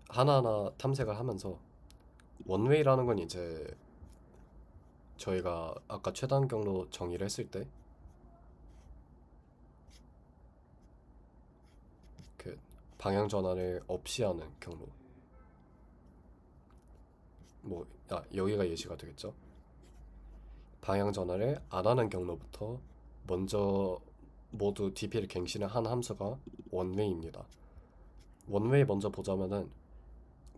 하나하나 탐색을 하면서 원웨이라는 건 이제 저희가 아까 최단 경로 정의를 했을 때 그 방향 전환을 없이 하는 경로, 여기가 예시가 되겠죠. 방향 전환을 안 하는 경로부터 먼저 모두 DP를 갱신을 한 함수가 원웨이입니다. 원웨이 먼저 보자면은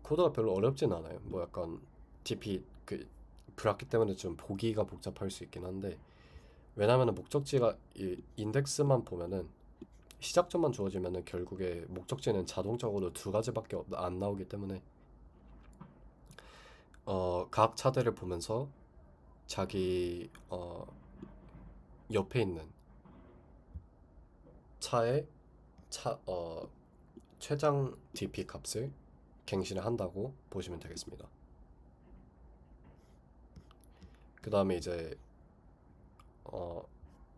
코드가 별로 어렵진 않아요. 뭐 약간 DP 그 브라켓 때문에 좀 보기가 복잡할 수 있긴 한데, 왜냐면은 목적지가 이 인덱스만 보면은 시작점만 주어지면은 결국에 목적지는 자동적으로 두 가지밖에 안 나오기 때문에 각 차들을 보면서 자기 옆에 있는 차의 차 최장 DP 값을 갱신을 한다고 보시면 되겠습니다. 그 다음에 이제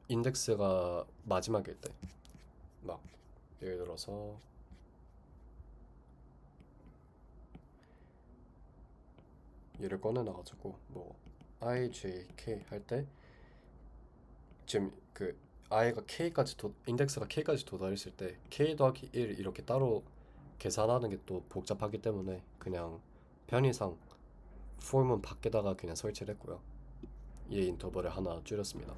인덱스가 마지막일 때, 막 예를 들어서 얘를 꺼내놔가지고 뭐 IJK 할 때 지금 그 i가 k까지 인덱스가 k까지 도달했을 때 k 더하기 1 이렇게 따로 계산하는 게 또 복잡하기 때문에 그냥 편의상 폼은 밖에다가 그냥 설치를 했고요. 이 인터벌을 하나 줄였습니다.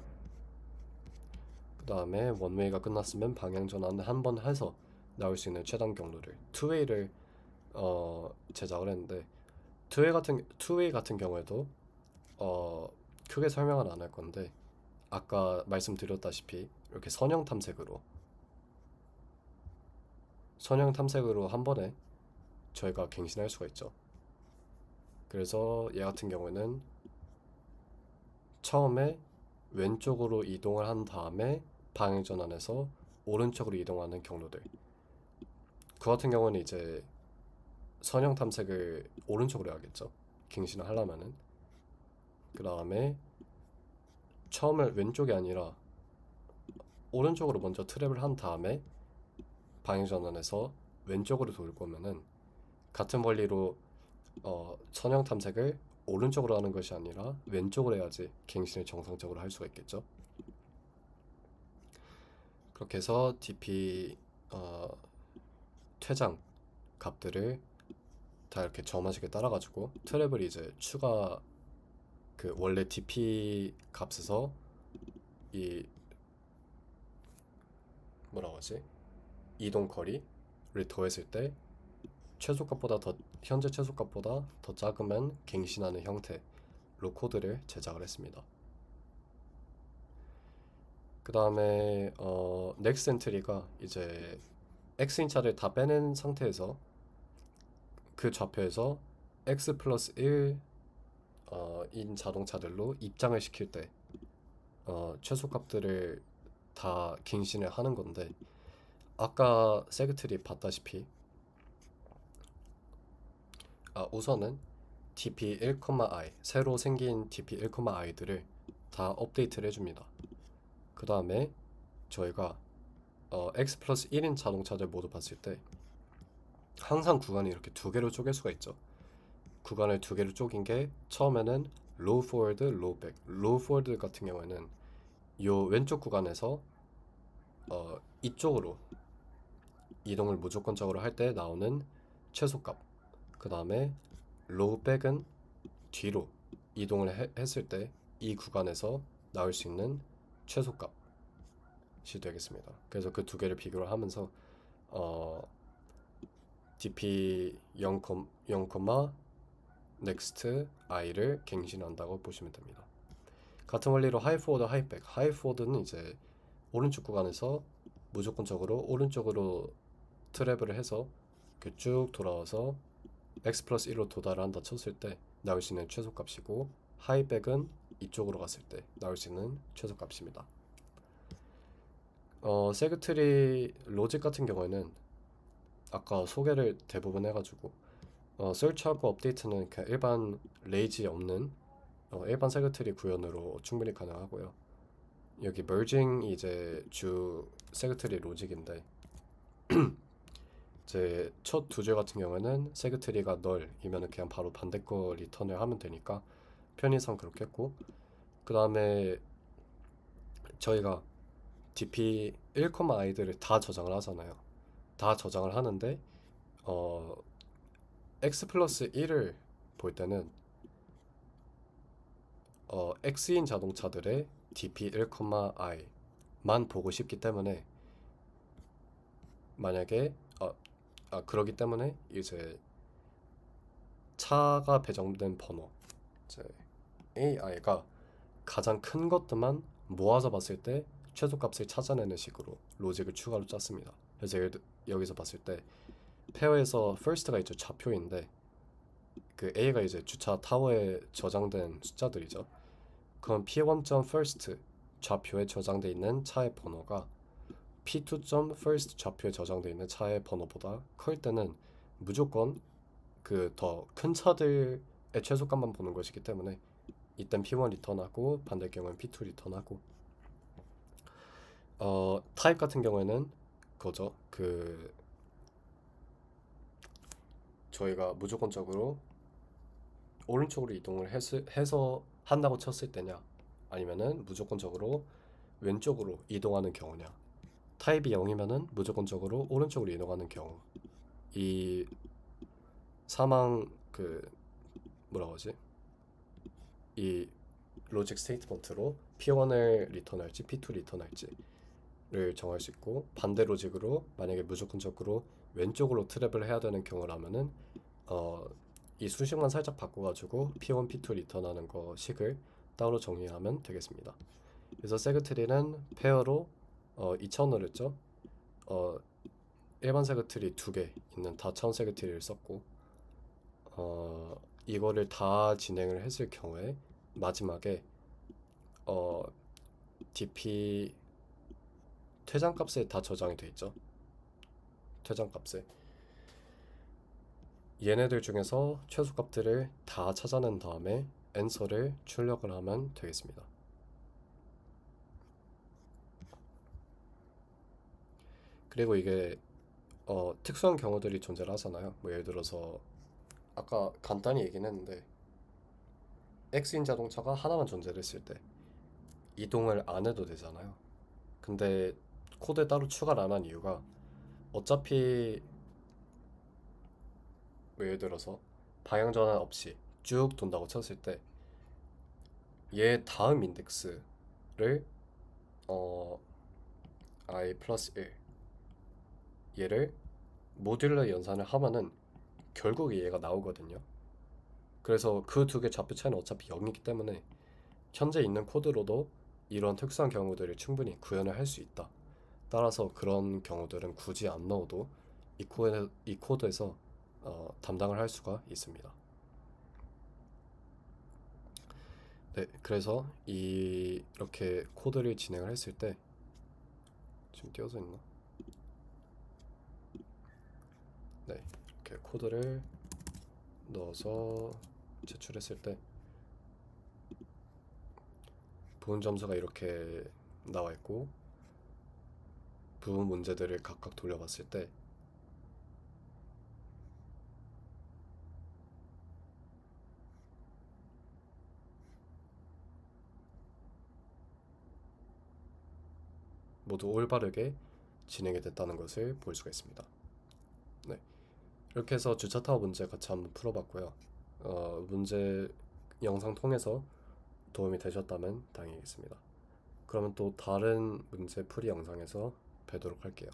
그 다음에 원웨이가 끝났으면 방향 전환을 한 번 해서 나올 수 있는 최단 경로를 투웨이를 제작을 했는데, 투웨이 같은 경우에도 크게 설명은 안 할 건데, 아까 말씀드렸다시피 이렇게 선형 탐색으로 한 번에 저희가 갱신할 수가 있죠. 그래서 얘 같은 경우에는 처음에 왼쪽으로 이동을 한 다음에 방향 전환해서 오른쪽으로 이동하는 경로들, 그 같은 경우는 이제 선형 탐색을 오른쪽으로 해야겠죠. 갱신을 하려면은. 그 다음에 처음에 왼쪽이 아니라 오른쪽으로 먼저 트랩을 한 다음에 방향 전환해서 왼쪽으로 돌 거면은 같은 원리로 선형 탐색을 오른쪽으로 하는 것이 아니라 왼쪽으로 해야지 갱신을 정상적으로 할 수가 있겠죠. 그렇게 해서 DP 퇴장 값들을 다 이렇게 저마식에 따라가지고 트랩을 이제 추가 그 원래 DP 값에서 이 뭐라고 하지? 이동 거리를 더했을 때 현재 최소값보다 더 작으면 갱신하는 형태로 코드를 제작을 했습니다. 그 다음에 넥스트 엔트리가 이제 X인 차를 다 빼낸 상태에서 그 좌표에서 X 플러스 1 인 자동차들로 입장을 시킬 때 최소값들을 다 갱신을 하는 건데, 아까 세그트리 봤다시피 우선은 dp1,i 새로 생긴 dp1,i들을 다 업데이트를 해줍니다. 그 다음에 저희가 x 플러스 1인 자동차들 모두 봤을 때 항상 구간이 이렇게 두 개로 쪼갤 수가 있죠. 구간을 두 개로 쪼긴 게 처음에는 low forward, low back. low forward 같은 경우에는 요 왼쪽 구간에서 이쪽으로 이동을 무조건적으로 할 때 나오는 최소값, 그 다음에 low back은 뒤로 이동을 했을 때 이 구간에서 나올 수 있는 최소값이 되겠습니다. 그래서 그 두 개를 비교를 하면서 dp 0, next i를 갱신한다고 보시면 됩니다. 같은 원리로 하이포워드, 하이백. 하이포워드는 이제 오른쪽 구간에서 무조건적으로 오른쪽으로 트래블을 해서 쭉 돌아와서 x 플러스 1로 도달을 한다 쳤을 때 나올 수 있는 최소값이고, 하이백은 이쪽으로 갔을 때 나올 수 있는 최소값입니다. 세그트리 로직 같은 경우에는 아까 소개를 대부분 해가지고 설치하고 업데이트는 그냥 일반 레이지 없는 일반 세그트리 구현으로 충분히 가능하고요. 여기 merging이 이제 주 세그트리 로직인데 이제 첫 두 줄 같은 경우에는 세그트리가 널이면 그냥 바로 반대 거 리턴을 하면 되니까 편의상 그렇게 했고, 그 다음에 저희가 dp 1,i들을 다 저장을 하잖아요. 다 저장을 하는데 x 플러스 1을 볼 때는 x인 자동차들의 dp 1,i만 보고 싶기 때문에, 만약에 그러기 때문에 이제 차가 배정된 번호 이제 AI가 가장 큰 것들만 모아서 봤을 때 최소값을 찾아내는 식으로 로직을 추가로 짰습니다. 그래서 여기서 봤을 때 페어에서 first가 이제 좌표인데 그 A가 이제 주차 타워에 저장된 숫자들이죠. 그럼 P1.first 좌표에 저장되어 있는 차의 번호가 P2.first 좌표에 저장되어 있는 차의 번호보다 클 때는 무조건 그 더 큰 차들의 최소값만 보는 것이기 때문에 이땐 P1 리턴하고 반대 경우는 P2 리턴하고, 타입 같은 경우에는 그거죠. 그 저희가 무조건적으로 오른쪽으로 이동을 해서 한다고 쳤을 때냐, 아니면은 무조건적으로 왼쪽으로 이동하는 경우냐. 타입이 0이면은 무조건적으로 오른쪽으로 이동하는 경우. 이 사망 그 뭐라고 하지? 이 로직 스테이트먼트로 P1을 리턴할지 P2 리턴할지를 정할 수 있고, 반대 로직으로 만약에 무조건적으로 왼쪽으로 트랩을 해야 되는 경우라면은 이 수식만 살짝 바꿔가지고 P1, P2 리턴하는 거 식을 따로 정리하면 되겠습니다. 그래서 세그트리는 페어로 2000을 했죠. 일반 세그트리 2개 있는 다차원 세그트리를 썼고, 이거를 다 진행을 했을 경우에 마지막에 dp 퇴장값에 다 저장이 돼 있죠. 퇴장값에 얘네들 중에서 최소값들을 다 찾아낸 다음에 answer를 출력을 하면 되겠습니다. 그리고 이게 특수한 경우들이 존재를 하잖아요. 뭐 예를 들어서 아까 간단히 얘기는 했는데 X인 자동차가 하나만 존재를 했을 때 이동을 안 해도 되잖아요. 근데 코드에 따로 추가를 안 한 이유가 어차피 뭐 예를 들어서 방향 전환 없이 쭉 돈다고 쳤을 때 얘 다음 인덱스를 i 플러스 1 얘를 모듈러 연산을 하면은 결국 얘가 나오거든요. 그래서 그 두 개 좌표 차이는 어차피 0이기 때문에 현재 있는 코드로도 이런 특수한 경우들을 충분히 구현을 할 수 있다. 따라서 그런 경우들은 굳이 안 넣어도 이 코드에서 담당을 할 수가 있습니다. 네, 그래서 이렇게 코드를 진행을 했을 때 지금 띄어져 있나? 네, 이렇게 코드를 넣어서 제출했을 때 부분 점수가 이렇게 나와 있고, 부분 문제들을 각각 돌려봤을 때 모두 올바르게 진행이 됐다는 것을 볼 수가 있습니다. 네, 이렇게 해서 주차 타워 문제 같이 한번 풀어봤고요. 문제 영상 통해서 도움이 되셨다면 다행이겠습니다. 그러면 또 다른 문제 풀이 영상에서 뵈도록 할게요.